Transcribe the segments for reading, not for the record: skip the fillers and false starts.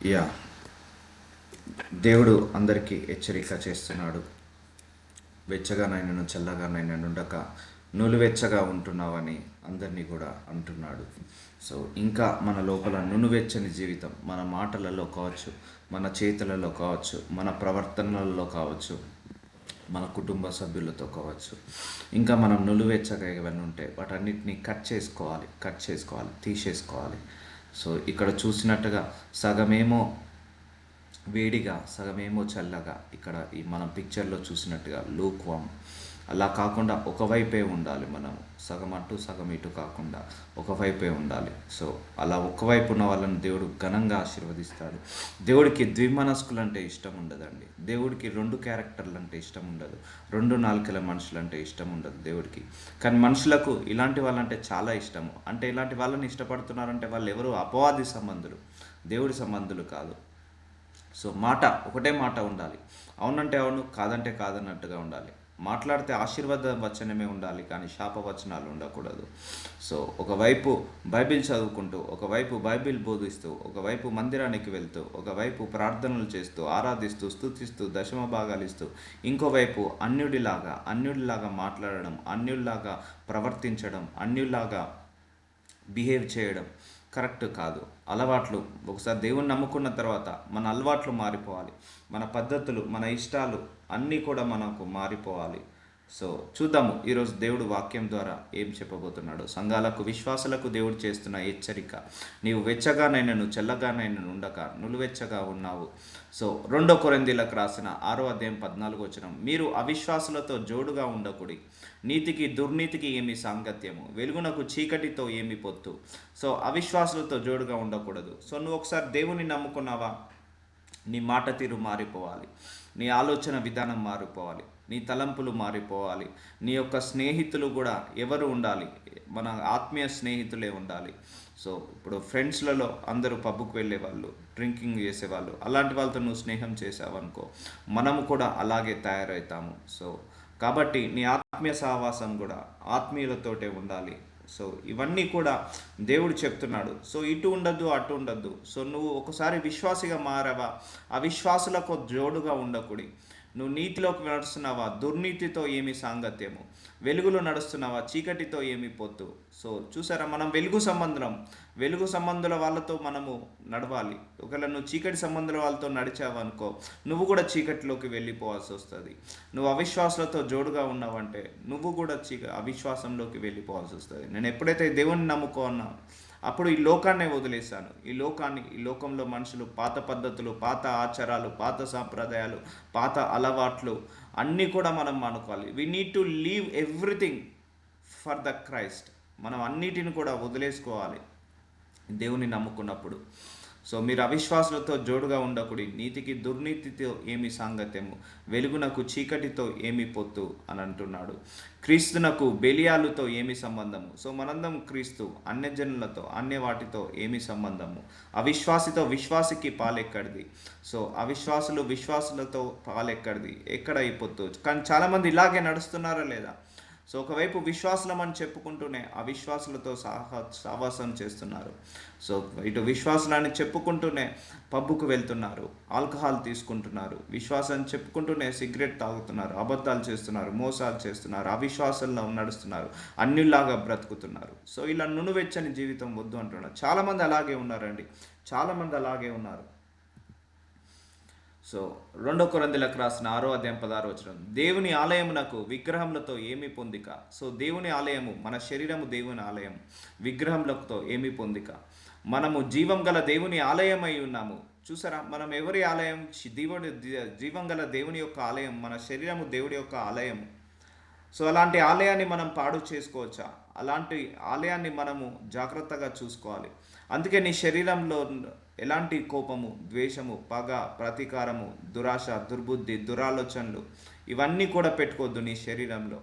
Yeah దేవుడు అందరికీ హెచ్చరిక చేస్తున్నాడు. వెచ్చగానైనను చల్లగానైనను ఉండక నులివెచ్చగా ఉంటున్నావని అందరినీ కూడా అంటున్నాడు. సో ఇంకా మన లోపల నునువెచ్చని జీవితం మన మాటలలో కావచ్చు, మన చేతులలో కావచ్చు, మన ప్రవర్తనలలో కావచ్చు, మన కుటుంబ సభ్యులతో కావచ్చు, ఇంకా మనం నులివెచ్చగా ఏమైనా ఉంటే వాటన్నిటిని కట్ చేసుకోవాలి, తీసేసుకోవాలి. సో ఇక్కడ చూసినట్టుగా సగమేమో వేడిగా సగమేమో చల్లగా, ఇక్కడ ఈ మనం పిక్చర్లో చూసినట్టుగా లూక్వామ్ అలా కాకుండా ఒకవైపే ఉండాలి. మనం సగం అటు సగం ఇటు కాకుండా ఒకవైపే ఉండాలి. సో అలా ఒకవైపు ఉన్న వాళ్ళని దేవుడు ఘనంగా ఆశీర్వదిస్తాడు. దేవుడికి ద్విమనస్కులు అంటే ఇష్టం ఉండదండి. దేవుడికి రెండు క్యారెక్టర్లు అంటే ఇష్టం ఉండదు. రెండు నాలుకల మనుషులు అంటే ఇష్టం ఉండదు దేవుడికి. కానీ మనుషులకు ఇలాంటి వాళ్ళంటే చాలా ఇష్టము. అంటే ఇలాంటి వాళ్ళని ఇష్టపడుతున్నారంటే వాళ్ళు ఎవరు అపవాది సంబంధులు, దేవుడి సంబంధులు కాదు. సో ఒకటే మాట ఉండాలి. అవునంటే అవును, కాదంటే కాదన్నట్టుగా ఉండాలి. మాట్లాడితే ఆశీర్వాద వచనమే ఉండాలి, కానీ శాప వచనాలు ఉండకూడదు. సో ఒకవైపు బైబిల్ చదువుకుంటూ, ఒకవైపు బైబిల్ బోధిస్తూ, ఒకవైపు మందిరానికి వెళ్తూ, ఒకవైపు ప్రార్థనలు చేస్తూ, ఆరాధిస్తూ, స్తుతిస్తూ, దశమ భాగాలు ఇస్తూ, ఇంకోవైపు అన్యుడిలాగా మాట్లాడడం, అన్యుడిలాగా ప్రవర్తించడం, అన్యుడిలాగా బిహేవ్ చేయడం కరెక్ట్ కాదు. అలవాట్లు ఒకసారి దేవుణ్ణి నమ్ముకున్న తర్వాత మన అలవాట్లు మారిపోవాలి. మన పద్ధతులు, మన ఇష్టాలు అన్నీ కూడా మనకు మారిపోవాలి. సో చూద్దాము ఈరోజు దేవుడు వాక్యం ద్వారా ఏం చెప్పబోతున్నాడు. సంఘాలకు, విశ్వాసాలకు దేవుడు చేస్తున్న హెచ్చరిక. నీవు వెచ్చగానైనను చల్లగానైనను ఉండక నులువెచ్చగా ఉన్నావు. సో 2 కొరింథీయులకు రాసిన 6వ అధ్యాయం 14 వచనం, మీరు అవిశ్వాసులతో జోడుగా ఉండకుడి, నీతికి దుర్నీతికి ఏమి సాంగత్యము, వెలుగునకు చీకటితో ఏమి పొత్తు. సో అవిశ్వాసులతో జోడుగా ఉండకూడదు. సో నువ్వు ఒకసారి దేవుని నమ్ముకున్నావా, నీ మాట తీరు మారిపోవాలి, నీ ఆలోచన విధానం మారిపోవాలి, నీ తలంపులు మారిపోవాలి. నీ యొక్క స్నేహితులు కూడా ఎవరు ఉండాలి, మన ఆత్మీయ స్నేహితులే ఉండాలి. సో ఇప్పుడు ఫ్రెండ్స్లలో అందరూ పబ్కి వెళ్ళేవాళ్ళు, డ్రింకింగ్ చేసేవాళ్ళు, అలాంటి వాళ్ళతో నువ్వు స్నేహం చేసావనుకో, మనము కూడా అలాగే తయారవుతాము. సో కాబట్టి నీ ఆత్మీయ సహవాసం కూడా ఆత్మీయులతోటే ఉండాలి. సో ఇవన్నీ కూడా దేవుడు చెప్తున్నాడు. సో ఇటు ఉండద్దు, అటు ఉండద్దు. సో నువ్వు ఒకసారి విశ్వాసిగా మారావా, అవిశ్వాసులకు జోడుగా ఉండకూడి. నువ్వు నీతిలోకి నడుస్తున్నావా, దుర్నీతితో ఏమి సాంగత్యము, వెలుగులో నడుస్తున్నావా, చీకటితో ఏమి పొత్తు. సో చూసారా, మనం వెలుగు సంబంధుల వాళ్ళతో మనము నడవాలి. ఒకవేళ నువ్వు చీకటి సంబంధుల వాళ్ళతో నడిచావనుకో, నువ్వు కూడా చీకటిలోకి వెళ్ళిపోవాల్సి వస్తుంది. నువ్వు అవిశ్వాసాలతో జోడుగా ఉన్నావంటే నువ్వు కూడా అవిశ్వాసంలోకి వెళ్ళిపోవాల్సి వస్తుంది. నేను ఎప్పుడైతే దేవుణ్ణి నమ్ముకున్నా అప్పుడు ఈ లోకాన్నే వదిలేశాను. ఈ లోకంలో మనుషులు పాత పద్ధతులు, పాత ఆచారాలు, పాత సాంప్రదాయాలు, పాత అలవాట్లు అన్నీ కూడా మనం మానుకోవాలి. We need to leave everything for the Christ. మనం అన్నిటిని కూడా వదిలేసుకోవాలి దేవుని నమ్ముకున్నప్పుడు. సో మీరు అవిశ్వాసులతో జోడుగా ఉండకుడి, నీతికి దుర్నీతితో ఏమి సాంగత్యము, వెలుగునకు చీకటితో ఏమి పొత్తు అని అంటున్నాడు. క్రీస్తునకు బెలియాలుతో ఏమి సంబంధము. సో మనందం క్రీస్తు, అన్యజనులతో అన్య వాటితో ఏమి సంబంధము. అవిశ్వాసితో విశ్వాసికి పాలెక్కడిది. సో విశ్వాసులతో పాలెక్కడిది, ఎక్కడ ఈ పొత్తు. కానీ చాలామంది ఇలాగే నడుస్తున్నారా లేదా. సో ఒకవైపు విశ్వాసులం అని చెప్పుకుంటూనే అవిశ్వాసులతో సావాసం చేస్తున్నారు. సో ఇటు విశ్వాసులని చెప్పుకుంటూనే పబ్బుకు వెళ్తున్నారు, ఆల్కహాల్ తీసుకుంటున్నారు, విశ్వాసం చెప్పుకుంటూనే సిగరెట్ తాగుతున్నారు, అబద్ధాలు చేస్తున్నారు, మోసాలు చేస్తున్నారు, అవిశ్వాసంలో నడుస్తున్నారు, అన్నిలాగా బ్రతుకుతున్నారు. సో ఇలా నునువెచ్చని జీవితం వద్దు అంటున్నారు. చాలామంది అలాగే ఉన్నారండి, చాలామంది అలాగే ఉన్నారు. సో 2 కొరింథీయులకు రాసిన 6వ అధ్యాయం 16వ వచనం, దేవుని ఆలయమునకు విగ్రహములతో ఏమి పొందిక. సో దేవుని ఆలయము, మన శరీరము దేవుని ఆలయం, విగ్రహములతో ఏమి పొందిక. మనము జీవం గల దేవుని ఆలయమై ఉన్నాము. చూసారా, మనం ఎవరి ఆలయం, జీవం గల దేవుని యొక్క ఆలయం, మన శరీరము దేవుడి యొక్క ఆలయం. సో అలాంటి ఆలయాన్ని మనం పాడు చేసుకోవచ్చా? అలాంటి ఆలయాన్ని మనము జాగ్రత్తగా చూసుకోవాలి. అందుకే నీ శరీరంలో ఎలాంటి కోపము, ద్వేషము, పగ, ప్రతీకారము, దురాశ, దుర్బుద్ధి, దురాలోచనలు ఇవన్నీ కూడా పెట్టుకోవద్దు నీ శరీరంలో.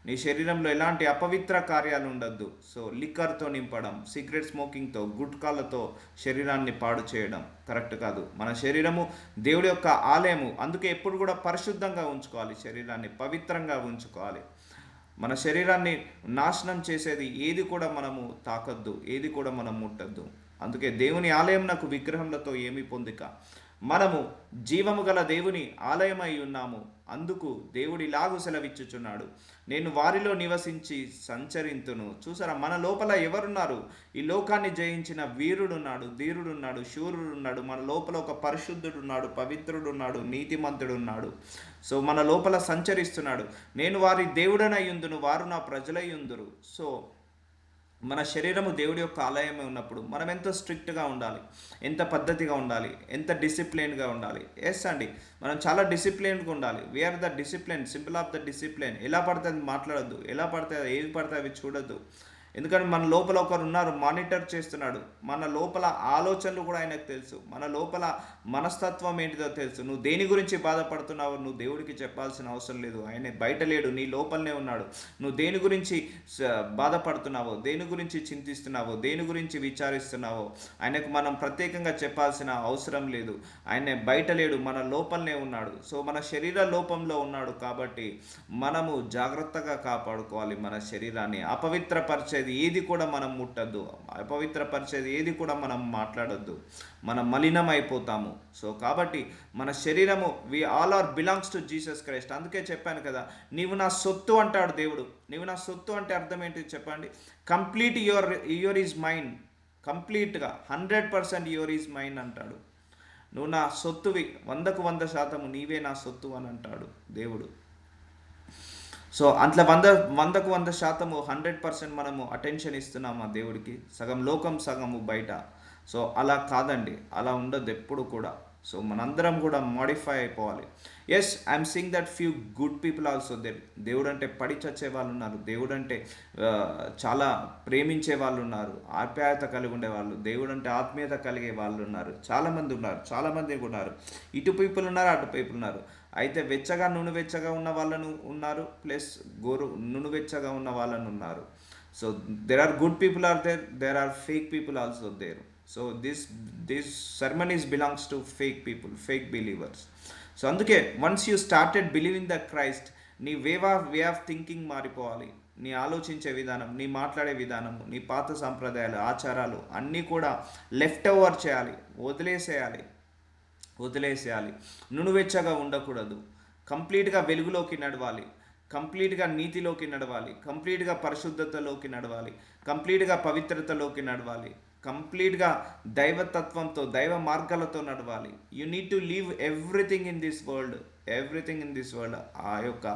నీ శరీరంలో ఎలాంటి అపవిత్ర కార్యాలు ఉండొద్దు. సో లిక్కర్తో నింపడం, సిగరెట్ స్మోకింగ్తో, గుట్కాలతో శరీరాన్ని పాడు చేయడం కరెక్ట్ కాదు. మన శరీరము దేవుడి యొక్క ఆలయము, అందుకే ఎప్పుడు కూడా పరిశుద్ధంగా ఉంచుకోవాలి, శరీరాన్ని పవిత్రంగా ఉంచుకోవాలి. మన శరీరాన్ని నాశనం చేసేది ఏది కూడా మనము తాకద్దు, ఏది కూడా మనం ముట్టద్దు. అందుకే దేవుని ఆలయం నాకు విగ్రహములతో ఏమి పొందిక, మనము జీవము గల దేవుని ఆలయమై ఉన్నాము. అందుకు దేవుడు ఇలాగు సెలవిచ్చుచున్నాడు, నేను వారిలో నివసించి సంచరింతును. చూసారా, మన లోపల ఎవరున్నారు? ఈ లోకాన్ని జయించిన వీరుడున్నాడు, ధీరుడున్నాడు, శూరుడున్నాడు. మన లోపల ఒక పరిశుద్ధుడున్నాడు, పవిత్రుడున్నాడు, నీతిమంతుడున్నాడు. సో మన లోపల సంచరిస్తున్నాడు. నేను వారి దేవుడనై ఉందును, వారు నా ప్రజలై ఉందురు. సో మన శరీరము దేవుడి యొక్క ఆలయమే ఉన్నప్పుడు మనం ఎంతో స్ట్రిక్ట్గా ఉండాలి, ఎంత పద్ధతిగా ఉండాలి, ఎంత డిసిప్లిన్గా ఉండాలి. ఎస్ అండి, మనం చాలా డిసిప్లిన్గా ఉండాలి. We are the discipline, simple of the discipline. ఎలా పడితే అది మాట్లాడొద్దు, ఎలా పడితే ఏది పడితే అవి చూడొద్దు. ఎందుకంటే మన లోపల ఒకరు ఉన్నారు, మానిటర్ చేస్తున్నాడు. మన లోపల ఆలోచనలు కూడా ఆయనకు తెలుసు, మన లోపల మనస్తత్వం ఏంటిదో తెలుసు. నువ్వు దేని గురించి బాధపడుతున్నావు నువ్వు దేవుడికి చెప్పాల్సిన అవసరం లేదు, ఆయన బయట లేడు, నీ లోపలనే ఉన్నాడు. నువ్వు దేని గురించి బాధపడుతున్నావో, దేని గురించి చింతిస్తున్నావో, దేని గురించి విచారిస్తున్నావో ఆయనకు మనం ప్రత్యేకంగా చెప్పాల్సిన అవసరం లేదు. ఆయన బయట లేడు, మన లోపలనే ఉన్నాడు. సో మన శరీర లోపంలో ఉన్నాడు కాబట్టి మనము జాగ్రత్తగా కాపాడుకోవాలి మన శరీరాన్ని. అపవిత్రపరిచే ఏది కూడా మనం ముట్టద్దు, అపవిత్రపరిచేది ఏది కూడా మనం మాట్లాడొద్దు, మనం మలినం అయిపోతాము. సో కాబట్టి మన శరీరము we all are belongs to Jesus Christ. అందుకే చెప్పాను కదా, నీవు నా సొత్తు అంటాడు దేవుడు. నీవు నా సొత్తు అంటే అర్థం ఏంటి చెప్పండి? కంప్లీట్ యువర్ ఈజ్ మైన్, కంప్లీట్గా 100% యువర్ ఈజ్ మైన్ అంటాడు. నువ్వు నా సొత్తువి, 100% నీవే నా సొత్తు అని అంటాడు దేవుడు. సో అట్లా 100% 100% మనము అటెన్షన్ ఇస్తున్నాము ఆ దేవుడికి. సగం లోకం సగము బయట. సో అలా కాదండి, అలా ఉండదు ఎప్పుడు కూడా. సో మనందరం కూడా మాడిఫై అయిపోవాలి. Yes, I'm seeing that few good people also there. దేవుడు అంటే పడి చచ్చే వాళ్ళు ఉన్నారు, దేవుడు అంటే చాలా ప్రేమించే వాళ్ళు ఉన్నారు, ఆప్యాయత కలిగి ఉండే వాళ్ళు, దేవుడు అంటే ఆత్మీయత కలిగే వాళ్ళు ఉన్నారు. చాలామంది ఉన్నారు. ఇటు పీపుల్ ఉన్నారు, అటు పీపుల్ ఉన్నారు. అయితే నునువెచ్చగా ఉన్న వాళ్ళను ఉన్నారు, ప్లస్ నునువెచ్చగా ఉన్న వాళ్ళను ఉన్నారు. So there are good people are there are fake people also there. So this sermon is belongs to fake people, fake believers. So అందుకే once you started believing the Christ, నీ వే ఆఫ్ థింకింగ్ మారిపోవాలి. నీ ఆలోచించే విధానం, నీ మాట్లాడే విధానము, నీ పాత సాంప్రదాయాలు, ఆచారాలు అన్నీ కూడా లెఫ్ట్ ఓవర్ చేయాలి, వదిలేసేయాలి. నునువెచ్చగా ఉండకూడదు, కంప్లీట్గా వెలుగులోకి నడవాలి, కంప్లీట్గా నీతిలోకి నడవాలి, కంప్లీట్గా పరిశుద్ధతలోకి నడవాలి, కంప్లీట్గా పవిత్రతలోకి నడవాలి, కంప్లీట్గా దైవతత్వంతో, దైవ మార్గాలతో నడవాలి. You need to leave everything in this world. ఆ యొక్క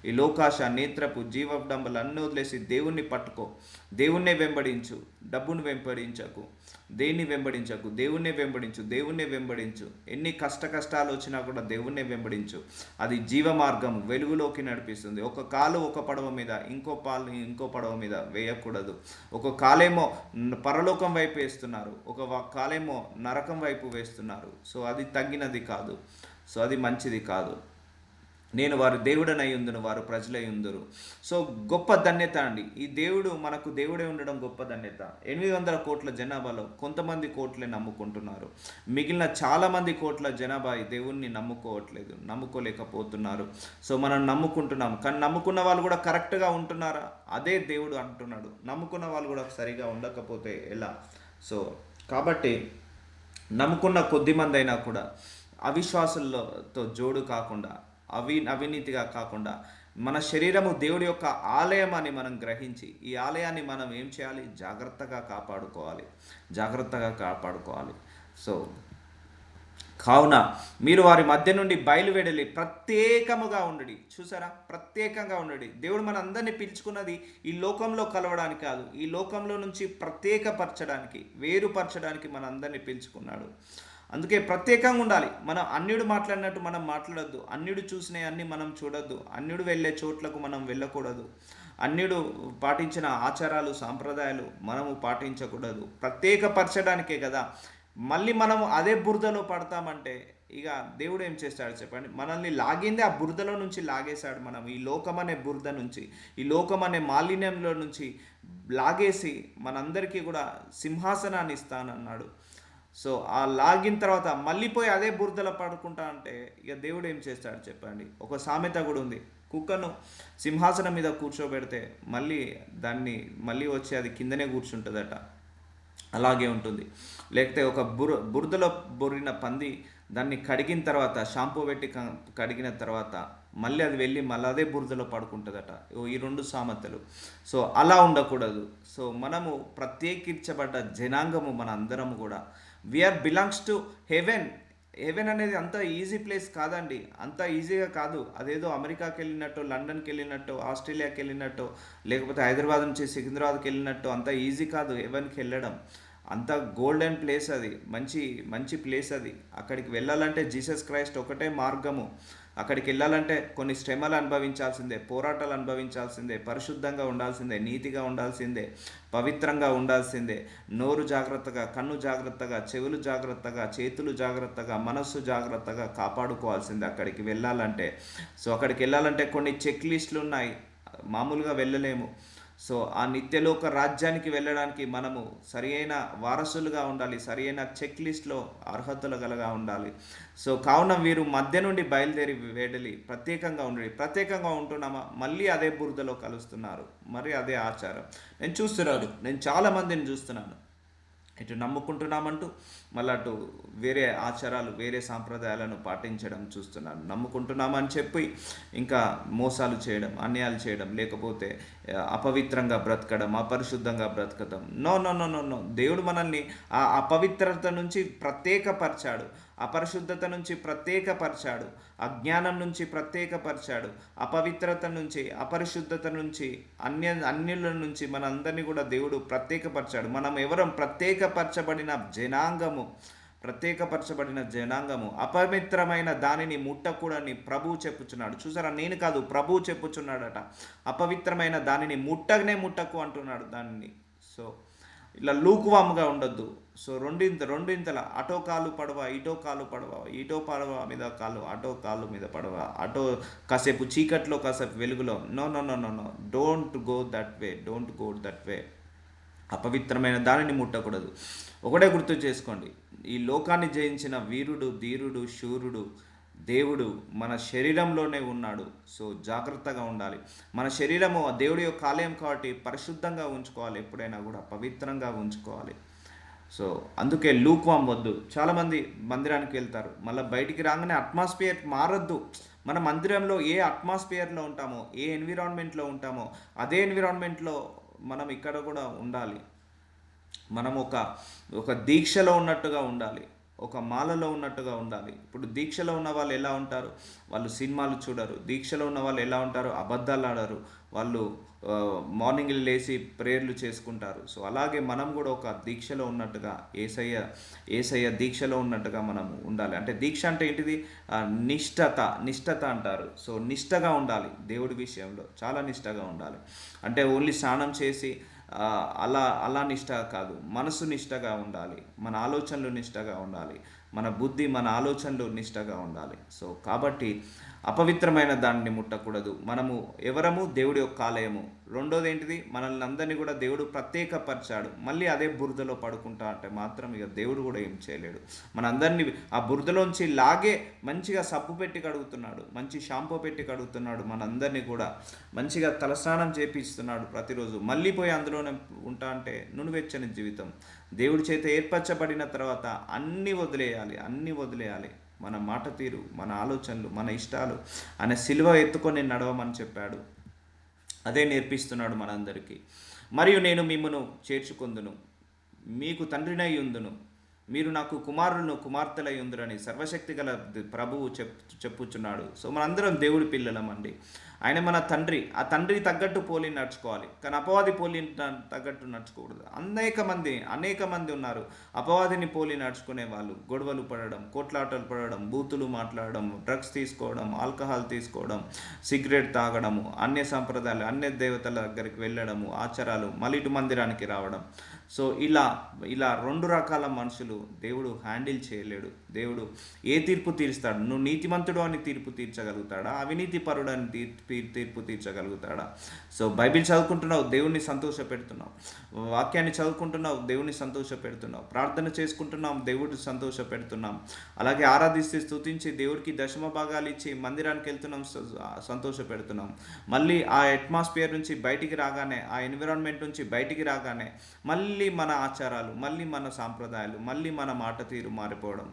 ఈ లోకాశ, నేత్రపు, జీవడంబలు అన్నీ వదిలేసి దేవుణ్ణి పట్టుకో, దేవుణ్ణే వెంబడించు, డబ్బును వెంబడించకు, దేవుణ్ణే వెంబడించు. ఎన్ని కష్టాలు వచ్చినా కూడా దేవుణ్ణే వెంబడించు. అది జీవ మార్గం, వెలుగులోకి నడిపిస్తుంది. ఒక కాలు ఒక పడవ మీద, ఇంకో పడవ మీద వేయకూడదు. ఒక కాలేమో పరలోకం వైపు వేస్తున్నారు, ఒక కాలేమో నరకం వైపు వేస్తున్నారు. సో అది తగినది కాదు, సో అది మంచిది కాదు. నేను వారు దేవుడనై ఉందును, వారు ప్రజలై ఉందురు. సో గొప్ప ధన్యత అండి ఈ దేవుడు, మనకు దేవుడే ఉండడం గొప్ప ధన్యత. 800 కోట్ల జనాభాలో కొంతమంది కోట్లే నమ్ముకుంటున్నారు, మిగిలిన చాలామంది కోట్ల జనాభా ఈ దేవుణ్ణి నమ్ముకోలేకపోతున్నారు. సో మనం నమ్ముకుంటున్నాం, కానీ నమ్ముకున్న వాళ్ళు కూడా కరెక్ట్గా ఉంటున్నారా? అదే దేవుడు అంటున్నాడు, నమ్ముకున్న వాళ్ళు కూడా సరిగా ఉండకపోతే ఎలా? సో కాబట్టి నమ్ముకున్న కొద్ది మంది అయినా కూడా అవిశ్వాసులతో జోడు కాకుండా, అవినీతిగా కాకుండా, మన శరీరము దేవుడి యొక్క ఆలయం అని మనం గ్రహించి ఈ ఆలయాన్ని మనం ఏం చేయాలి? జాగ్రత్తగా కాపాడుకోవాలి. సో కావున మీరు వారి మధ్య నుండి బయలువెడలి ప్రత్యేకముగా ఉండడి. చూసారా, ప్రత్యేకంగా ఉండడి. దేవుడు మన అందరినీ పిలుచుకున్నది ఈ లోకంలో కలవడానికి కాదు, ఈ లోకంలో నుంచి ప్రత్యేకపరచడానికి, వేరుపరచడానికి మన అందరినీ పిలుచుకున్నాడు. అందుకే ప్రత్యేకంగా ఉండాలి. మనం అన్యుడు మాట్లాడినట్టు మనం మాట్లాడొద్దు, అన్యుడు చూసినవి అన్నీ మనం చూడొద్దు, అన్యుడు వెళ్ళే చోట్లకు మనం వెళ్ళకూడదు, అన్యుడు పాటించిన ఆచారాలు, సాంప్రదాయాలు మనము పాటించకూడదు. ప్రత్యేకపరచడానికే కదా. మళ్ళీ మనము అదే బురదలో పడతామంటే ఇక దేవుడు ఏం చేస్తాడు చెప్పండి? మనల్ని లాగిందే ఆ బురదలో నుంచి లాగేశాడు. మనం ఈ లోకం అనే బురద నుంచి, ఈ లోకం అనే మాలిన్యంలో నుంచి లాగేసి మనందరికీ కూడా సింహాసనాన్ని ఇస్తానన్నాడు. సో ఆ లాగిన తర్వాత మళ్ళీ పోయి అదే బురదలో పడుకుంటా అంటే ఇక దేవుడు ఏం చేస్తాడు చెప్పండి? ఒక సామెత కూడా ఉంది, కుక్కను సింహాసనం మీద కూర్చోబెడితే మళ్ళీ వచ్చి అది కిందనే కూర్చుంటుందట. అలాగే ఉంటుంది. లేకపోతే ఒక బురదలో బొర్రిన పంది దాన్ని కడిగిన తర్వాత షాంపూ పెట్టి కడిగిన తర్వాత మళ్ళీ అది వెళ్ళి మళ్ళీ అదే బురదలో పడుకుంటుందట. ఈ రెండు సామెతలు. సో అలా ఉండకూడదు. సో మనము ప్రత్యేకించబడ్డ జనాంగము, మన అందరము కూడా we are belongs to heaven. Heaven అనేది అంత ఈజీ ప్లేస్ కాదండి, అంత ఈజీగా కాదు. అదేదో అమెరికాకి వెళ్ళినట్టు, లండన్కి వెళ్ళినట్టు, ఆస్ట్రేలియాకి వెళ్ళినట్టు, లేకపోతే హైదరాబాద్ నుంచి సికింద్రాబాద్కి వెళ్ళినట్టు అంత ఈజీ కాదు హెవెన్కి వెళ్ళడం. అంత గోల్డెన్ ప్లేస్ అది, మంచి మంచి ప్లేస్ అది. అక్కడికి వెళ్ళాలంటే జీసస్ క్రైస్ట్ ఒకటే మార్గము. అక్కడికి వెళ్ళాలంటే కొన్ని శ్రమలు అనుభవించాల్సిందే, పోరాటాలు అనుభవించాల్సిందే, పరిశుద్ధంగా ఉండాల్సిందే, నీతిగా ఉండాల్సిందే, పవిత్రంగా ఉండాల్సిందే, నోరు జాగ్రత్తగా, కన్ను జాగ్రత్తగా, చెవులు జాగ్రత్తగా, చేతులు జాగ్రత్తగా, మనస్సు జాగ్రత్తగా కాపాడుకోవాల్సిందే అక్కడికి వెళ్ళాలంటే. సో అక్కడికి వెళ్ళాలంటే కొన్ని చెక్ లిస్టులు ఉన్నాయి, మామూలుగా వెళ్ళలేము. సో ఆ నిత్యలోక రాజ్యానికి వెళ్ళడానికి మనము సరియైన వారసులుగా ఉండాలి, సరియైన చెక్ లిస్ట్లో అర్హతలు గలగా ఉండాలి. సో కావున వీరు మధ్య నుండి బయలుదేరి వేడలి ప్రత్యేకంగా ఉండాలి. ప్రత్యేకంగా ఉంటున్నామా, మళ్ళీ అదే బురదలో కలుస్తున్నారు, మరి అదే ఆచారం. నేను చాలామందిని చూస్తున్నాను, ఇటు నమ్ముకుంటున్నామంటూ మళ్ళీ అటు వేరే ఆచారాలు, వేరే సాంప్రదాయాలను పాటించడం చూస్తున్నాను. నమ్ముకుంటున్నామని చెప్పి ఇంకా మోసాలు చేయడం, అన్యాయాలు చేయడం, లేకపోతే అపవిత్రంగా బ్రతకడం, అపరిశుద్ధంగా బ్రతకడం. No no no no no. దేవుడు మనల్ని ఆ అపవిత్రత నుంచి ప్రత్యేకపరిచాడు, అపరిశుద్ధత నుంచి ప్రత్యేకపరిచాడు, అజ్ఞానం నుంచి ప్రత్యేకపరిచాడు, అపవిత్రత నుంచి, అపరిశుద్ధత నుంచి, అన్యుల నుంచి మనందరినీ కూడా దేవుడు ప్రత్యేకపరిచాడు. మనం ఎవరం? ప్రత్యేకపరచబడిన జనాంగము. ప్రత్యేకపరచబడిన జనాంగము. అపవిత్రమైన దానిని ముట్టకూడని ప్రభువు చెప్పుచున్నాడు. చూసారా, నేను కాదు, ప్రభువు చెప్పుచున్నాడట. అపవిత్రమైన దానిని ముట్టకు అంటున్నాడు దానిని. సో ఇలా లూకువాముగా ఉండొద్దు. సో రెండింతల అటో కాలు పడవ, ఇటో కాలు పడవ, ఇటో పడవ మీద కాలు, అటో కాలు మీద పడవ, అటో కాసేపు చీకట్లో కాసేపు వెలుగులో. No no no no no. Don't go that way, don't go that way. అపవిత్రమైన దానిని ముట్టకూడదు. ఒకటే గుర్తు చేసుకోండి, ఈ లోకాన్ని జయించిన వీరుడు, ధీరుడు, శూరుడు దేవుడు మన శరీరంలోనే ఉన్నాడు. సో జాగ్రత్తగా ఉండాలి. మన శరీరము దేవుడి యొక్క ఆలయం కాబట్టి పరిశుద్ధంగా ఉంచుకోవాలి, ఎప్పుడైనా కూడా పవిత్రంగా ఉంచుకోవాలి. సో అందుకే లూక్వామ్ వద్దు. చాలామంది మందిరానికి వెళ్తారు, మళ్ళీ బయటికి రాగానే అట్మాస్ఫియర్ మారద్దు. మన మందిరంలో ఏ అట్మాస్ఫియర్లో ఉంటామో, ఏ ఎన్విరాన్మెంట్లో ఉంటామో అదే ఎన్విరాన్మెంట్లో మనం ఇక్కడ కూడా ఉండాలి. మనం ఒక దీక్షలో ఉన్నట్టుగా ఉండాలి, ఒక మాలలో ఉన్నట్టుగా ఉండాలి. ఇప్పుడు దీక్షలో ఉన్న వాళ్ళు ఎలా ఉంటారు? వాళ్ళు సినిమాలు చూడరు. దీక్షలో ఉన్న వాళ్ళు ఎలా ఉంటారు? అబద్ధాలు ఆడరు. వాళ్ళు మార్నింగ్ లేచి ప్రేయర్లు చేసుకుంటారు. సో అలాగే మనం కూడా ఒక దీక్షలో ఉన్నట్టుగా, ఏసయ్య దీక్షలో ఉన్నట్టుగా మనం ఉండాలి. అంటే దీక్ష అంటే ఏంటిది? నిష్ఠత అంటారు. సో నిష్ఠగా ఉండాలి, దేవుడి విషయంలో చాలా నిష్ఠగా ఉండాలి. అంటే ఓన్లీ స్నానం చేసి అలా నిష్ఠ కాదు, మనసు నిష్ఠగా ఉండాలి, మన ఆలోచనలు నిష్ఠగా ఉండాలి, మన బుద్ధి, మన ఆలోచనలు నిష్ఠగా ఉండాలి. సో కాబట్టి అపవిత్రమైన దానిని ముట్టకూడదు. మనము ఎవరము? దేవుడి యొక్క ఆలయము. రెండోది ఏంటిది? మనల్ని అందరినీ కూడా దేవుడు ప్రత్యేకపరిచాడు. మళ్ళీ అదే బురదలో పడుకుంటా అంటే మాత్రం ఇక దేవుడు కూడా ఏం చేయలేడు. మనందరినీ ఆ బురదలోంచి లాగే మంచిగా సబ్బు పెట్టి కడుగుతున్నాడు, మంచి షాంపూ పెట్టి కడుగుతున్నాడు. మనందరినీ కూడా మంచిగా తలస్నానం చేపిస్తున్నాడు ప్రతిరోజు. మళ్ళీ పోయి అందులోనే ఉంటా అంటే నునువెచ్చని జీవితం. దేవుడి చేత ఏర్పరచబడిన తర్వాత అన్నీ వదిలేయాలి. మన మాట తీరు, మన ఆలోచనలు, మన ఇష్టాలు ఆయన సిలువ ఎత్తుకొని నడవమని చెప్పాడు. అదే నేర్పిస్తున్నాడు మనందరికీ. మరియు నేను మిమ్మును చేర్చుకొందును, మీకు తండ్రినై ఉందును, మీరు నాకు కుమారులను కుమార్తెలై ఉందురని సర్వశక్తి గల ప్రభువు చెప్పుచున్నాడు. సో మనందరం దేవుడి పిల్లలమండి. ఆయన మన తండ్రి. ఆ తండ్రి తగ్గట్టు పోలి నడుచుకోవాలి, కానీ అపవాది పోలి తగ్గట్టు నడుచుకోకూడదు. అనేక మంది ఉన్నారు అపవాదిని పోలి నడుచుకునే వాళ్ళు. గొడవలు పడడం, కోట్లాటలు పడడం, బూతులు మాట్లాడడం, డ్రగ్స్ తీసుకోవడం, ఆల్కహాల్ తీసుకోవడం, సిగరెట్ తాగడము, అన్య సంప్రదాయాలు, అన్య దేవతల దగ్గరికి వెళ్ళడము, ఆచారాలు, మళ్ళీ ఇటు మందిరానికి రావడం. సో ఇలా రెండు రకాల మనుషులు దేవుడు హ్యాండిల్ చేయలేడు. దేవుడు ఏ తీర్పు తీరుస్తాడు? నువ్వు నీతిమంతుడు అని తీర్పు తీర్చగలుగుతాడా? అవినీతి పరుడు అని తీర్పు తీర్చగలుగుతాడా? సో బైబిల్ చదువుకుంటున్నావు, దేవుణ్ణి సంతోషపెడుతున్నావు. వాక్యాన్ని చదువుకుంటున్నావు, దేవుణ్ణి సంతోషపెడుతున్నావు. ప్రార్థన చేసుకుంటున్నాం, దేవుడిని సంతోషపెడుతున్నాం. అలాగే ఆరాధిస్తే స్తుతించి దేవుడికి దశమ భాగాలు ఇచ్చి మందిరానికి వెళ్తున్నాం, సంతోషపెడుతున్నాం. మళ్ళీ ఆ అట్మాస్ఫియర్ నుంచి బయటికి రాగానే, ఆ ఎన్విరాన్మెంట్ నుంచి బయటికి రాగానే మళ్ళీ మళ్ళీ మన ఆచారాలు, మళ్ళీ మన సాంప్రదాయాలు, మళ్ళీ మన మాట తీరు మారిపోవడం.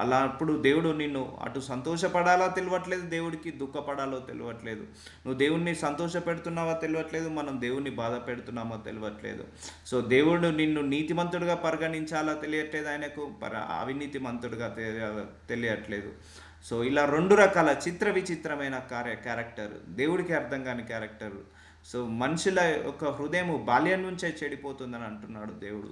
అలా అప్పుడు దేవుడు నిన్ను అటు సంతోషపడాలో తెలియట్లేదు, దేవుడికి దుఃఖపడాలో తెలియట్లేదు. నువ్వు దేవుణ్ణి సంతోష పెడుతున్నావో తెలియట్లేదు, మనం దేవుణ్ణి బాధ పెడుతున్నామో తెలియట్లేదు. సో దేవుడు నిన్ను నీతిమంతుడిగా పరిగణించాలో తెలియట్లేదు, ఆయనకు అవినీతిమంతుడిగా తెలియట్లేదు. సో ఇలా రెండు రకాల విచిత్రమైన క్యారెక్టర్, దేవుడికి అర్థం కాని క్యారెక్టర్. సో మనుషుల యొక్క హృదయం బాల్యం నుంచే చెడిపోతుందని అంటున్నాడు దేవుడు.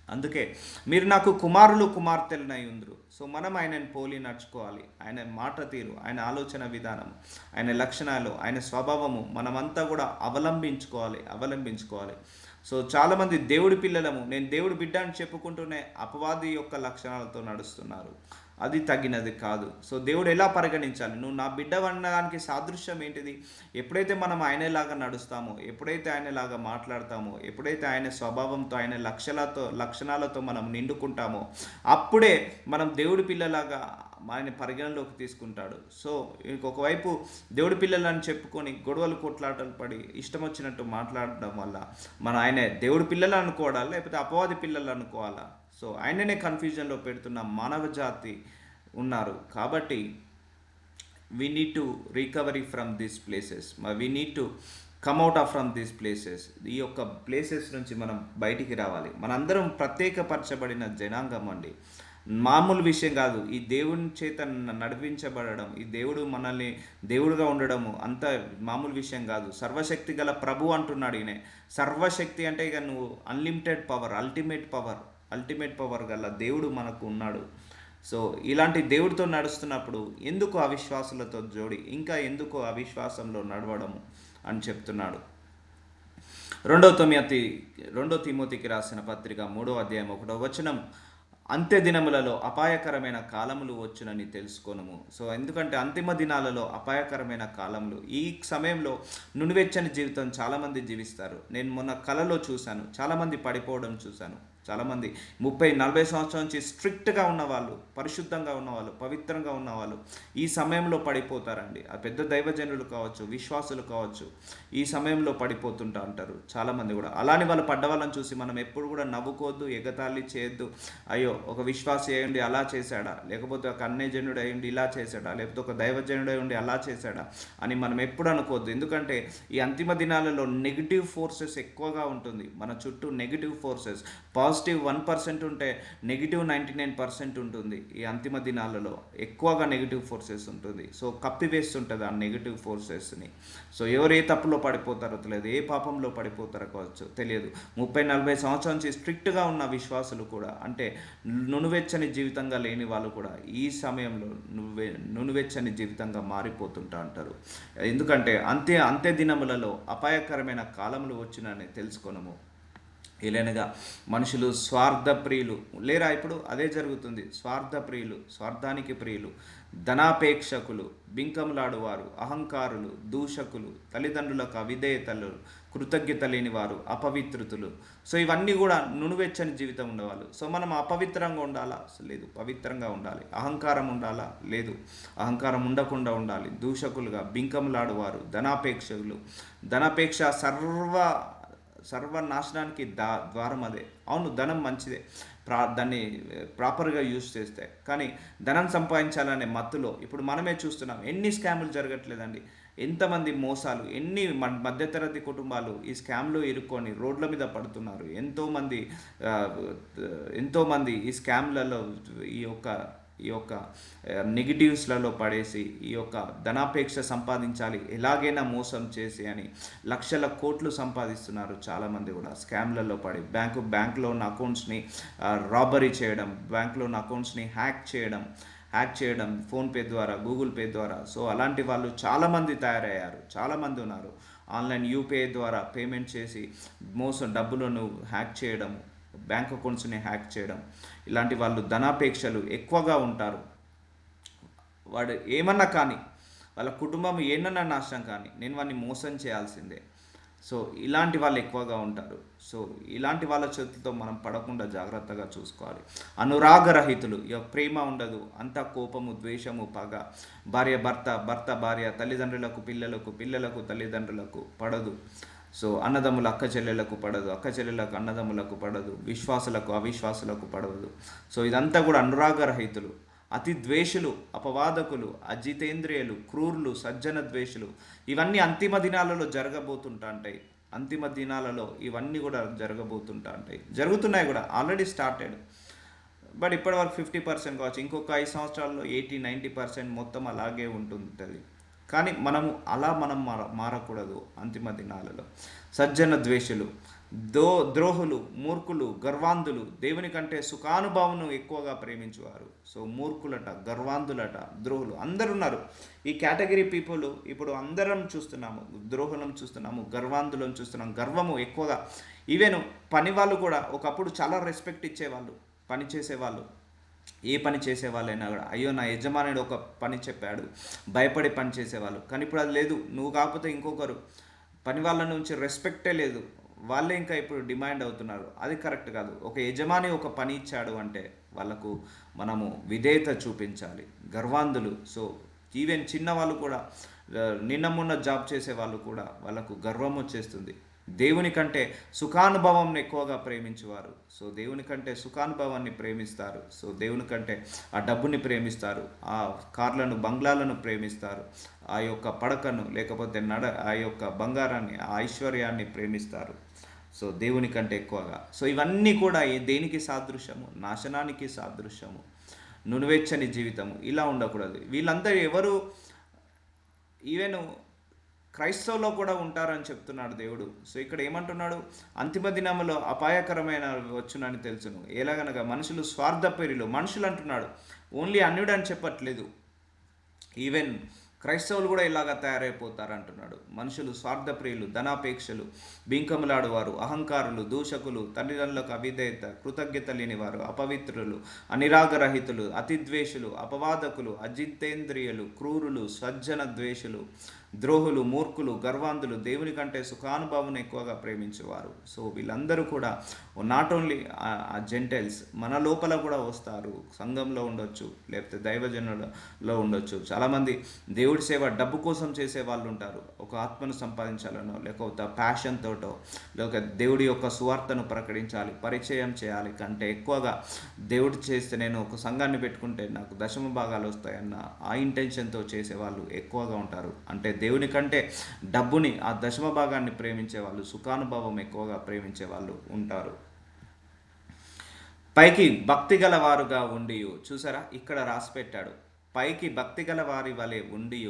అందుకే మీరు నాకు కుమారులు కుమార్తెలనై ఉందరు. సో మనం ఆయనను పోలి నడుచుకోవాలి. ఆయన మాట తీరు, ఆయన ఆలోచన విధానం, ఆయన లక్షణాలు, ఆయన స్వభావము మనమంతా కూడా అవలంబించుకోవాలి. సో చాలామంది దేవుడి పిల్లలము, నేను దేవుడి బిడ్డ అని చెప్పుకుంటూనే అపవాది యొక్క లక్షణాలతో నడుస్తున్నారు. అది తగినది కాదు. సో దేవుడు ఎలా పరిగణించాలి? నువ్వు నా బిడ్డ అనడానికి సాదృశ్యం ఏంటిది? ఎప్పుడైతే మనం ఆయనలాగా నడుస్తామో, ఎప్పుడైతే ఆయనలాగా మాట్లాడతామో, ఎప్పుడైతే ఆయన స్వభావంతో, ఆయన లక్షణాలతో మనం నిండుకుంటామో, అప్పుడే మనం దేవుడి పిల్లలాగా ఆయన పరిగణలోకి తీసుకుంటాడు. సో ఒకవైపు దేవుడి పిల్లలని చెప్పుకొని గొడవలు కొట్లాటలు పడి ఇష్టం వచ్చినట్టు మాట్లాడడం వల్ల ఆయన దేవుడి పిల్లలు అనుకోవాలా, లేకపోతే అపవాది పిల్లలు అనుకోవాలా? సో ఆయననే కన్ఫ్యూజన్లో పెడుతున్న మానవ జాతి ఉన్నారు. కాబట్టి we need to recovery from these places, we need to come out of from these places. ఈ యొక్క ప్లేసెస్ నుంచి మనం బయటికి రావాలి. మనందరం ప్రత్యేకపరచబడిన జనాంగం అండి. మామూలు విషయం కాదు. ఈ దేవుని చేత నడిపించబడడం, ఈ దేవుడు మనల్ని దేవుడుగా ఉండడము అంత మామూలు విషయం కాదు. సర్వశక్తి గల ప్రభు అంటున్నాడు ఈయన. సర్వశక్తి అంటే ఇక నువ్వు అన్లిమిటెడ్ పవర్, అల్టిమేట్ పవర్ గల దేవుడు మనకు ఉన్నాడు. సో ఇలాంటి దేవుడితో నడుస్తున్నప్పుడు ఎందుకు అవిశ్వాసులతో జోడి, ఇంకా ఎందుకు అవిశ్వాసంలో నడవడము అని చెప్తున్నాడు. 2 తిమోతికి రాసిన పత్రిక 3వ అధ్యాయం 1వ వచనం, అంత్య దినములలో అపాయకరమైన కాలములు వచ్చునని తెలుసుకొనుము. సో ఎందుకంటే అంతిమ దినాలలో అపాయకరమైన కాలములు. ఈ సమయంలో నునువెచ్చని జీవితం చాలామంది జీవిస్తారు. నేను మొన్న కలలో చూశాను, చాలామంది పడిపోవడం చూశాను. చాలామంది 30-40 సంవత్సరాల నుంచి స్ట్రిక్ట్గా ఉన్నవాళ్ళు, పరిశుద్ధంగా ఉన్నవాళ్ళు, పవిత్రంగా ఉన్నవాళ్ళు ఈ సమయంలో పడిపోతారండి. ఆ పెద్ద దైవజనులు కావచ్చు, విశ్వాసులు కావచ్చు, ఈ సమయంలో పడిపోతుంటా అంటారు చాలామంది కూడా. అలానే వాళ్ళు పడ్డవాళ్ళని చూసి మనం ఎప్పుడు కూడా నవ్వుకోవద్దు, ఎగతాళి చేయొద్దు. అయ్యో ఒక విశ్వాసి అయ్యండి అలా చేశాడా, లేకపోతే ఒక అన్యజనుడు అయ్యండి ఇలా చేశాడా, లేకపోతే ఒక దైవజనుడు అయ్యండి అలా చేశాడా అని మనం ఎప్పుడు అనుకోవద్దు. ఎందుకంటే ఈ అంతిమ దినాలలో నెగిటివ్ ఫోర్సెస్ ఎక్కువగా ఉంటుంది. మన చుట్టూ నెగిటివ్ ఫోర్సెస్, పాజిటివ్ 1% ఉంటే నెగిటివ్ 99% ఉంటుంది. ఈ అంతిమ దినాలలో ఎక్కువగా నెగిటివ్ ఫోర్సెస్ ఉంటుంది. సో కప్పివేస్తుంటుంది ఆ నెగిటివ్ ఫోర్సెస్ని. సో ఎవరు ఏ తప్పులో పడిపోతారో తెలియదు, ఏ పాపంలో పడిపోతారో కావచ్చు తెలియదు. 30-40 సంవత్సరాల నుంచి స్ట్రిక్ట్గా ఉన్న విశ్వాసులు కూడా, అంటే నునువెచ్చని జీవితంగా లేని వాళ్ళు కూడా ఈ సమయంలో నునువెచ్చని జీవితంగా మారిపోతుంటా అంటారు. ఎందుకంటే అంత్య దినములలో అపాయకరమైన కాలములు వచ్చినని తెలుసుకొనము. ఇలానగా మనుషులు స్వార్థ ప్రియులు లేరా? ఇప్పుడు అదే జరుగుతుంది. స్వార్థ ప్రియులు, స్వార్థానికి ప్రియులు, ధనాపేక్షకులు, బింకములాడువారు, అహంకారులు, దూషకులు, తల్లిదండ్రులకు అవిధేయతలు, కృతజ్ఞత లేని వారు, అపవిత్రుతులు. సో ఇవన్నీ కూడా నునువెచ్చని జీవితం ఉండేవాళ్ళు. సో మనం అపవిత్రంగా ఉండాలా? లేదు, పవిత్రంగా ఉండాలి. అహంకారం ఉండాలా? లేదు, అహంకారం ఉండకుండా ఉండాలి. దూషకులుగా, బింకములాడువారు, ధనాపేక్షకులు. ధనాపేక్ష సర్వనాశనానికి ద్వారం అదే. అవును, ధనం మంచిదే, దాన్ని ప్రాపర్గా యూజ్ చేస్తే. కానీ ధనం సంపాదించాలనే మత్తులో ఇప్పుడు మనమే చూస్తున్నాం ఎన్ని స్కాములు జరగట్లేదండి. ఎంతమంది మోసాలు, ఎన్ని మధ్యతరగతి కుటుంబాలు ఈ స్కామ్లో ఇరుక్కొని రోడ్ల మీద పడుతున్నారు. ఎంతోమంది ఈ స్కామ్లలో ఈ యొక్క నెగిటివ్స్లలో పడేసి ఈ యొక్క ధనాపేక్ష సంపాదించాలి, ఎలాగైనా మోసం చేసి అని లక్షల కోట్లు సంపాదిస్తున్నారు చాలామంది కూడా స్కామ్లలో పడి. బ్యాంకులో ఉన్న అకౌంట్స్ని రాబరీ చేయడం, బ్యాంకులో ఉన్న అకౌంట్స్ని హ్యాక్ చేయడం ఫోన్పే ద్వారా, గూగుల్ పే ద్వారా. సో అలాంటి వాళ్ళు చాలామంది తయారయ్యారు, చాలామంది ఉన్నారు. ఆన్లైన్ యూపీఐ ద్వారా పేమెంట్ చేసి డబ్బులను హ్యాక్ చేయడం, బ్యాంక్ అకౌంట్స్ని హ్యాక్ చేయడం. ఇలాంటి వాళ్ళు ధనాపేక్షలు ఎక్కువగా ఉంటారు. వాడు ఏమన్నా కానీ, వాళ్ళ కుటుంబం ఏమన్నా నాశనం కానీ, నేను వాడిని మోసం చేయాల్సిందే. సో ఇలాంటి వాళ్ళు ఎక్కువగా ఉంటారు. సో ఇలాంటి వాళ్ళ చేతులతో మనం పడకుండా జాగ్రత్తగా చూసుకోవాలి. అనురాగరహితులు, ప్రేమ ఉండదు, అంతా కోపము, ద్వేషము, పగ. భర్త భార్య, తల్లిదండ్రులకు పిల్లలకు, పిల్లలకు తల్లిదండ్రులకు పడదు. సో అన్నదమ్ములు అక్క చెల్లెలకు పడదు, అక్క చెల్లెలకు అన్నదమ్ములకు పడదు, విశ్వాసులకు అవిశ్వాసులకు పడవదు. సో ఇదంతా కూడా అనురాగరహితులు, అతి ద్వేషులు, అపవాదకులు, అజితేంద్రియులు, క్రూరులు, సజ్జన ద్వేషులు. ఇవన్నీ అంతిమ దినాలలో జరగబోతుంటా ఉంటాయి. అంతిమ దినాలలో ఇవన్నీ కూడా జరగబోతుంటా ఉంటాయి, జరుగుతున్నాయి కూడా, ఆల్రెడీ స్టార్టెడ్. బట్ ఇప్పటివరకు 50% కావచ్చు, ఇంకొక 5 సంవత్సరాల్లో 80-90% మొత్తం అలాగే ఉంటుంటుంది. కానీ మనం మారకూడదు. అంతిమ దినాలలో సజ్జన ద్వేషులు, ద్రోహులు, మూర్ఖులు, గర్వాంధులు, దేవుని కంటే సుఖానుభవమును ఎక్కువగా ప్రేమించువారు. సో మూర్ఖులట, గర్వాంధులట, ద్రోహులు అందరు ఉన్నారు. ఈ కేటగిరీ పీపుల్ ఇప్పుడు అందరం చూస్తున్నాము. ద్రోహులను చూస్తున్నాము, గర్వాంధులను చూస్తున్నాము. గర్వము ఎక్కువగా. ఈవెన్ పని వాళ్ళు కూడా ఒకప్పుడు చాలా రెస్పెక్ట్ ఇచ్చేవాళ్ళు, పని చేసేవాళ్ళు. ఏ పని చేసేవాళ్ళైనా కూడా అయ్యో నా యజమానుడు ఒక పని చెప్పాడు భయపడి పని చేసేవాళ్ళు. కానీ ఇప్పుడు అది లేదు. నువ్వు కాకపోతే ఇంకొకరు, పని వాళ్ళ నుంచి రెస్పెక్టే లేదు, వాళ్ళే ఇంకా ఇప్పుడు డిమాండ్ అవుతున్నారు. అది కరెక్ట్ కాదు. ఒక యజమాని ఒక పని ఇచ్చాడు అంటే వాళ్ళకు మనము విధేయత చూపించాలి. గర్వాంధులు. సో ఈవెన్ చిన్నవాళ్ళు కూడా, నిన్న మొన్న జాబ్ చేసే వాళ్ళు కూడా వాళ్ళకు గర్వం వచ్చేస్తుంది. దేవుని కంటే సుఖానుభవం ఎక్కువగా ప్రేమించేవారు. సో దేవుని కంటే సుఖానుభవాన్ని ప్రేమిస్తారు. సో దేవుని కంటే ఆ డబ్బుని ప్రేమిస్తారు, ఆ కార్లను, బంగ్లాలను ప్రేమిస్తారు, ఆ యొక్క పడకను, లేకపోతే ఆ యొక్క బంగారాన్ని, ఆ ఐశ్వర్యాన్ని ప్రేమిస్తారు. సో దేవుని కంటే ఎక్కువగా. సో ఇవన్నీ కూడా దేనికి సాదృశ్యము? నాశనానికి సాదృశ్యము. నునువెచ్చని జీవితము. ఇలా ఉండకూడదు. వీళ్ళందరూ ఎవరు? ఈవెన్ క్రైస్తవులో కూడా ఉంటారని చెప్తున్నాడు దేవుడు. సో ఇక్కడ ఏమంటున్నాడు? అంతిమ దినములో అపాయకరమైన వచ్చునని తెలుసును. ఎలాగనగా మనుషులు స్వార్థప్రియులు. మనుషులు అంటున్నాడు, ఓన్లీ అన్యుడు అని చెప్పట్లేదు. ఈవెన్ క్రైస్తవులు కూడా ఇలాగా తయారైపోతారు అంటున్నాడు. మనుషులు స్వార్థప్రియులు, ధనాపేక్షలు, బింకములాడువారు, అహంకారులు, దూషకులు, తల్లిదండ్రులకు అవిధేయత, కృతజ్ఞత లేనివారు, అపవిత్రులు, అనిరాగరహితులు, అతిద్వేషులు, అపవాదకులు, అజితేంద్రియులు, క్రూరులు, సజ్జన ద్వేషులు, ద్రోహులు, మూర్ఖులు, గర్వాంధులు, దేవుని కంటే సుఖానుభవం ఎక్కువగా ప్రేమించేవారు. సో వీళ్ళందరూ కూడా నాట్ ఓన్లీ జెంటైల్స్, మన లోపల కూడా వస్తారు. సంఘంలో ఉండొచ్చు, లేకపోతే దైవజనులలో ఉండొచ్చు. చాలామంది దేవుడి సేవ డబ్బు కోసం చేసే వాళ్ళు ఉంటారు. ఒక ఆత్మను సంపాదించాలనో, లేకపోతే ప్యాషన్ తోటో, లేక దేవుడి యొక్క సువార్తను ప్రకటించాలి, పరిచయం చేయాలి కంటే ఎక్కువగా దేవుడు చేస్తే, నేను ఒక సంఘాన్ని పెట్టుకుంటే నాకు దశమ భాగాలు వస్తాయన్న ఆ ఇంటెన్షన్తో చేసేవాళ్ళు ఎక్కువగా ఉంటారు. అంటే దేవుని కంటే డబ్బుని, ఆ దశమ భాగాన్ని ప్రేమించే వాళ్ళు, సుఖానుభవం ఎక్కువగా ప్రేమించే వాళ్ళు ఉంటారు. పైకి భక్తి గల వారుగా ఉండి, చూసారా ఇక్కడ రాసి పెట్టాడు, పైకి భక్తి గల వారి వలె ఉండి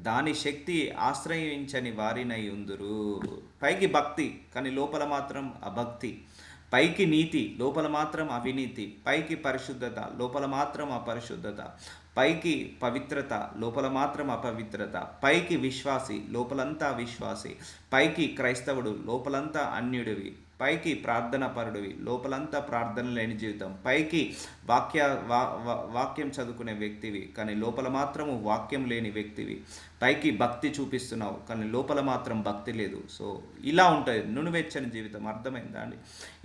దాని శక్తి ఆశ్రయించని వారినై ఉందురు. పైకి భక్తి, కానీ లోపల మాత్రం అభక్తి. పైకి నీతి, లోపల మాత్రం అవినీతి. పైకి పరిశుద్ధత, లోపల మాత్రం అపరిశుద్ధత. పైకి పవిత్రత, లోపల మాత్రం అపవిత్రత. పైకి విశ్వాసి, లోపలంతా విశ్వాసి. పైకి క్రైస్తవుడు, లోపలంతా అన్యుడివి. పైకి ప్రార్థన పరుడివి, లోపలంతా ప్రార్థన లేని జీవితం. పైకి వాక్యం చదువుకునే వ్యక్తివి, కానీ లోపల మాత్రము వాక్యం లేని వ్యక్తివి. పైకి భక్తి చూపిస్తున్నావు, కానీ లోపల మాత్రం భక్తి లేదు. సో ఇలా ఉంటుంది నునువెచ్చని జీవితం. అర్థమైందా అండి?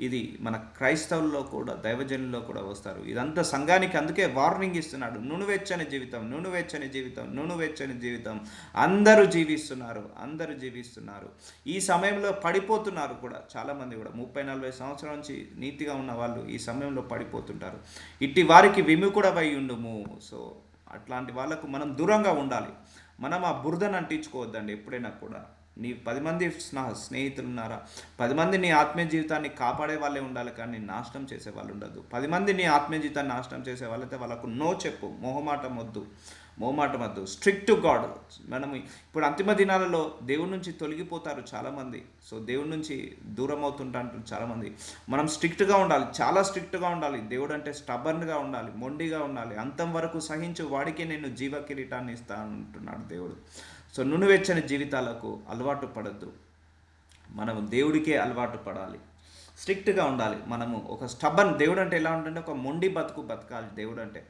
ఇది మన క్రైస్తవుల్లో కూడా, దైవజనుల్లో కూడా వస్తారు. ఇదంతా సంఘానికి అందుకే వార్నింగ్ ఇస్తున్నాడు. నునువెచ్చని జీవితం, నునువెచ్చని జీవితం, నునువెచ్చని జీవితం. అందరూ జీవిస్తున్నారు. ఈ సమయంలో పడిపోతున్నారు కూడా చాలామంది కూడా. 30-40 సంవత్సరాల నుంచి నీతిగా ఉన్న వాళ్ళు ఈ సమయంలో పడిపోతుంటారు. ఇట్టి వారికి విముఖుడవై ఉండుము. సో అట్లాంటి వాళ్ళకు మనం దూరంగా ఉండాలి. మనం ఆ బురదను అంటించుకోవద్దండి ఎప్పుడైనా కూడా. నీ 10 మంది స్నేహితులు ఉన్నారా? 10 మంది నీ ఆత్మీయ జీవితాన్ని కాపాడే వాళ్ళే ఉండాలి, కానీ నాశనం చేసే వాళ్ళు ఉండదు. 10 మంది నీ ఆత్మీయ జీవితాన్ని నాశనం చేసే వాళ్ళైతే వాళ్ళకు నో చెప్పు. మొహమాటం వద్దు. Strict God. మనం ఇప్పుడు అంతిమ దినాలలో దేవుడి నుంచి తొలగిపోతారు చాలామంది. సో దేవుడి నుంచి దూరం అవుతుంటారు చాలామంది. మనం స్ట్రిక్ట్గా ఉండాలి, చాలా స్ట్రిక్ట్గా ఉండాలి. దేవుడు అంటే స్టబర్న్గా ఉండాలి, మొండిగా ఉండాలి. అంతం వరకు సహించు వాడికే నేను జీవ కిరీటాన్ని ఇస్తాను అంటున్నాడు దేవుడు. సో నునువెచ్చని జీవితాలకు అలవాటు పడద్దు. మనం దేవుడికే అలవాటు పడాలి, స్ట్రిక్ట్గా ఉండాలి. మనము ఒక స్టబన్, దేవుడు అంటే ఎలా ఉంటుంటే ఒక మొండి బతకాలి. దేవుడు అంటే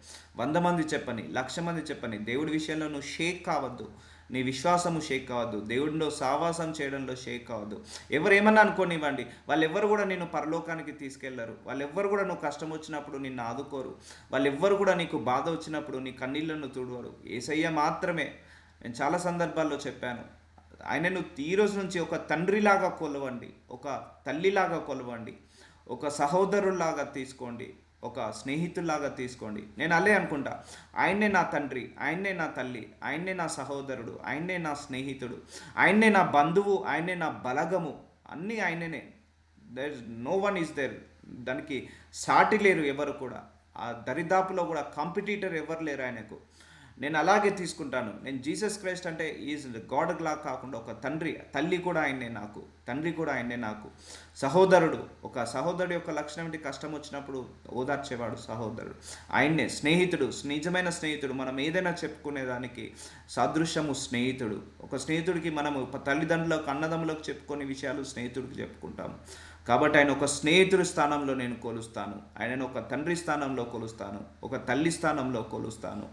100 మంది చెప్పని, 1,00,000 మంది చెప్పని, దేవుడి విషయంలో నువ్వు షేక్ కావద్దు. నీ విశ్వాసము షేక్ కావద్దు. దేవుడిలో సావాసం చేయడంలో షేక్ కావద్దు. ఎవరేమన్నా అనుకోనివ్వండి, వాళ్ళెవ్వరు కూడా నిన్ను పరలోకానికి తీసుకెళ్లరు. వాళ్ళెవ్వరు కూడా నువ్వు కష్టం వచ్చినప్పుడు నిన్ను ఆదుకోరు. వాళ్ళెవ్వరు కూడా నీకు బాధ వచ్చినప్పుడు నీ కన్నీళ్లను తుడవరు. యేసయ్య మాత్రమే. నేను చాలా సందర్భాల్లో చెప్పాను, ఆయనను ఈ రోజు నుంచి ఒక తండ్రిలాగా కొలవండి, ఒక తల్లిలాగా కొలవండి, ఒక సహోదరులాగా తీసుకోండి, ఒక స్నేహితుల్లాగా తీసుకోండి. నేను అలే అనుకుంటా, ఆయన్నే నా తండ్రి, ఆయన్నే నా తల్లి, ఆయన్నే నా సహోదరుడు, ఆయన్నే నా స్నేహితుడు, ఆయన్నే నా బంధువు, ఆయన్నే నా బలగము, అన్నీ ఆయననే. There no one is there. దానికి సాటి లేరు ఎవరు కూడా. ఆ దరిదాపులో కూడా కాంపిటీటర్ ఎవరు లేరు ఆయనకు. నేను అలాగే తీసుకుంటాను. నేను జీసస్ క్రైస్ట్ అంటే ఈజ్ గాడ్ లాగా కాకుండా ఒక తండ్రి, తల్లి కూడా ఆయన్నే నాకు, తండ్రి కూడా ఆయన్నే నాకు, సహోదరుడు. ఒక సహోదరుడు యొక్క లక్షణం ఏంటి? కష్టం వచ్చినప్పుడు ఓదార్చేవాడు సహోదరుడు. ఆయన్నే స్నేహితుడు, నిజమైన స్నేహితుడు. మనం ఏదైనా చెప్పుకునేదానికి సాదృశ్యము స్నేహితుడు. ఒక స్నేహితుడికి మనము తల్లిదండ్రులకు, అన్నదమ్ములకు చెప్పుకునే విషయాలు స్నేహితుడికి చెప్పుకుంటాము. కాబట్టి ఆయన ఒక స్నేహితుడి స్థానంలో నేను కొలుస్తాను, ఆయనను ఒక తండ్రి స్థానంలో కొలుస్తాను, ఒక తల్లి స్థానంలో కొలుస్తాను.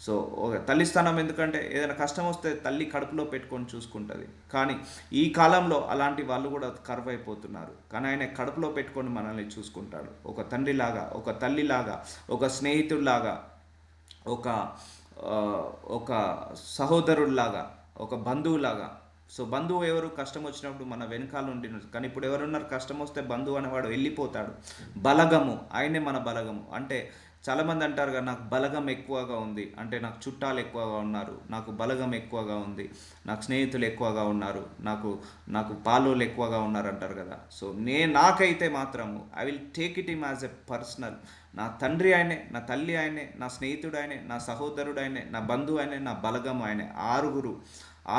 సో ఒక తల్లి స్థానం ఎందుకంటే ఏదైనా కష్టం వస్తే తల్లి కడుపులో పెట్టుకొని చూసుకుంటుంది. కానీ ఈ కాలంలో అలాంటి వాళ్ళు కూడా కరువు అయిపోతున్నారు. కానీ ఆయన కడుపులో పెట్టుకొని మనల్ని చూసుకుంటాడు. ఒక తండ్రిలాగా, ఒక తల్లిలాగా, ఒక స్నేహితుడిలాగా, ఒక ఒక సహోదరుడిలాగా, ఒక బంధువులాగా. సో బంధువు ఎవరు? కష్టం వచ్చినప్పుడు మన వెనకాల ఉండి. కానీ ఇప్పుడు ఎవరున్నారు? కష్టం వస్తే బంధువు అనేవాడు వెళ్ళిపోతాడు. బలగము, ఆయనే మన బలగము. అంటే చాలామంది అంటారు కదా, నాకు బలగం ఎక్కువగా ఉంది అంటే, నాకు చుట్టాలు ఎక్కువగా ఉన్నారు, నాకు బలగం ఎక్కువగా ఉంది, నాకు స్నేహితులు ఎక్కువగా ఉన్నారు, నాకు నాకు పాలోళ్ళు ఎక్కువగా ఉన్నారు అంటారు కదా. సో నాకైతే మాత్రము I will take it him as a personal. నా తండ్రి ఆయనే, నా తల్లి ఆయనే, నా స్నేహితుడు ఆయనే, నా సహోదరుడు ఆయనే, నా బంధువు ఆయనే, నా బలగం ఆయనే.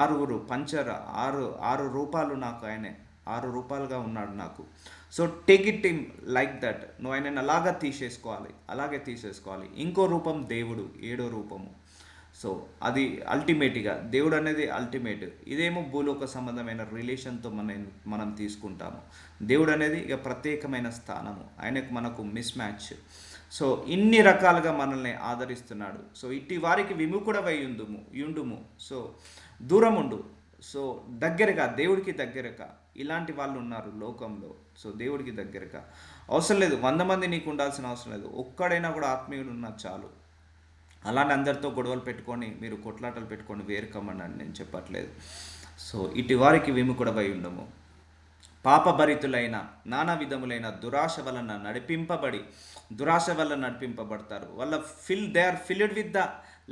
ఆరుగురు పంచర్, ఆరు ఆరు రూపాలు నాకు ఆయనే, 6 రూపాయలుగా ఉన్నాడు నాకు. So take it in like that. నువ్వు ఆయనను అలాగే తీసేసుకోవాలి. ఇంకో రూపం దేవుడు, 7వ రూపము. సో అది అల్టిమేట్గా దేవుడు అనేది అల్టిమేట్. ఇదేమో భూలోక సంబంధమైన రిలేషన్తో మనం తీసుకుంటాము. దేవుడు అనేది ఇక ప్రత్యేకమైన స్థానము, ఆయనకు మనకు మిస్ మ్యాచ్. సో ఇన్ని రకాలుగా మనల్ని ఆదరిస్తున్నాడు. సో ఇట్టి వారికి విముఖుడవై యుండుము. సో దూరం ఉండు. సో దగ్గరగా, దేవుడికి దగ్గరగా. ఇలాంటి వాళ్ళు ఉన్నారు లోకంలో. సో దేవుడికి దగ్గరగా అవసరం లేదు, 100 మంది నీకు ఉండాల్సిన అవసరం లేదు. ఒక్కడైనా కూడా ఆత్మీయులు ఉన్నా చాలు. అలానే అందరితో గొడవలు పెట్టుకొని, మీరు కొట్లాటలు పెట్టుకొని వేరుకమ్మని నేను చెప్పట్లేదు. సో ఇటు వారికి విముఖుడవై ఉండము. పాపభరితులైన నానా విధములైన దురాశ వల్ల నడిపింపబడతారు. They are filled with the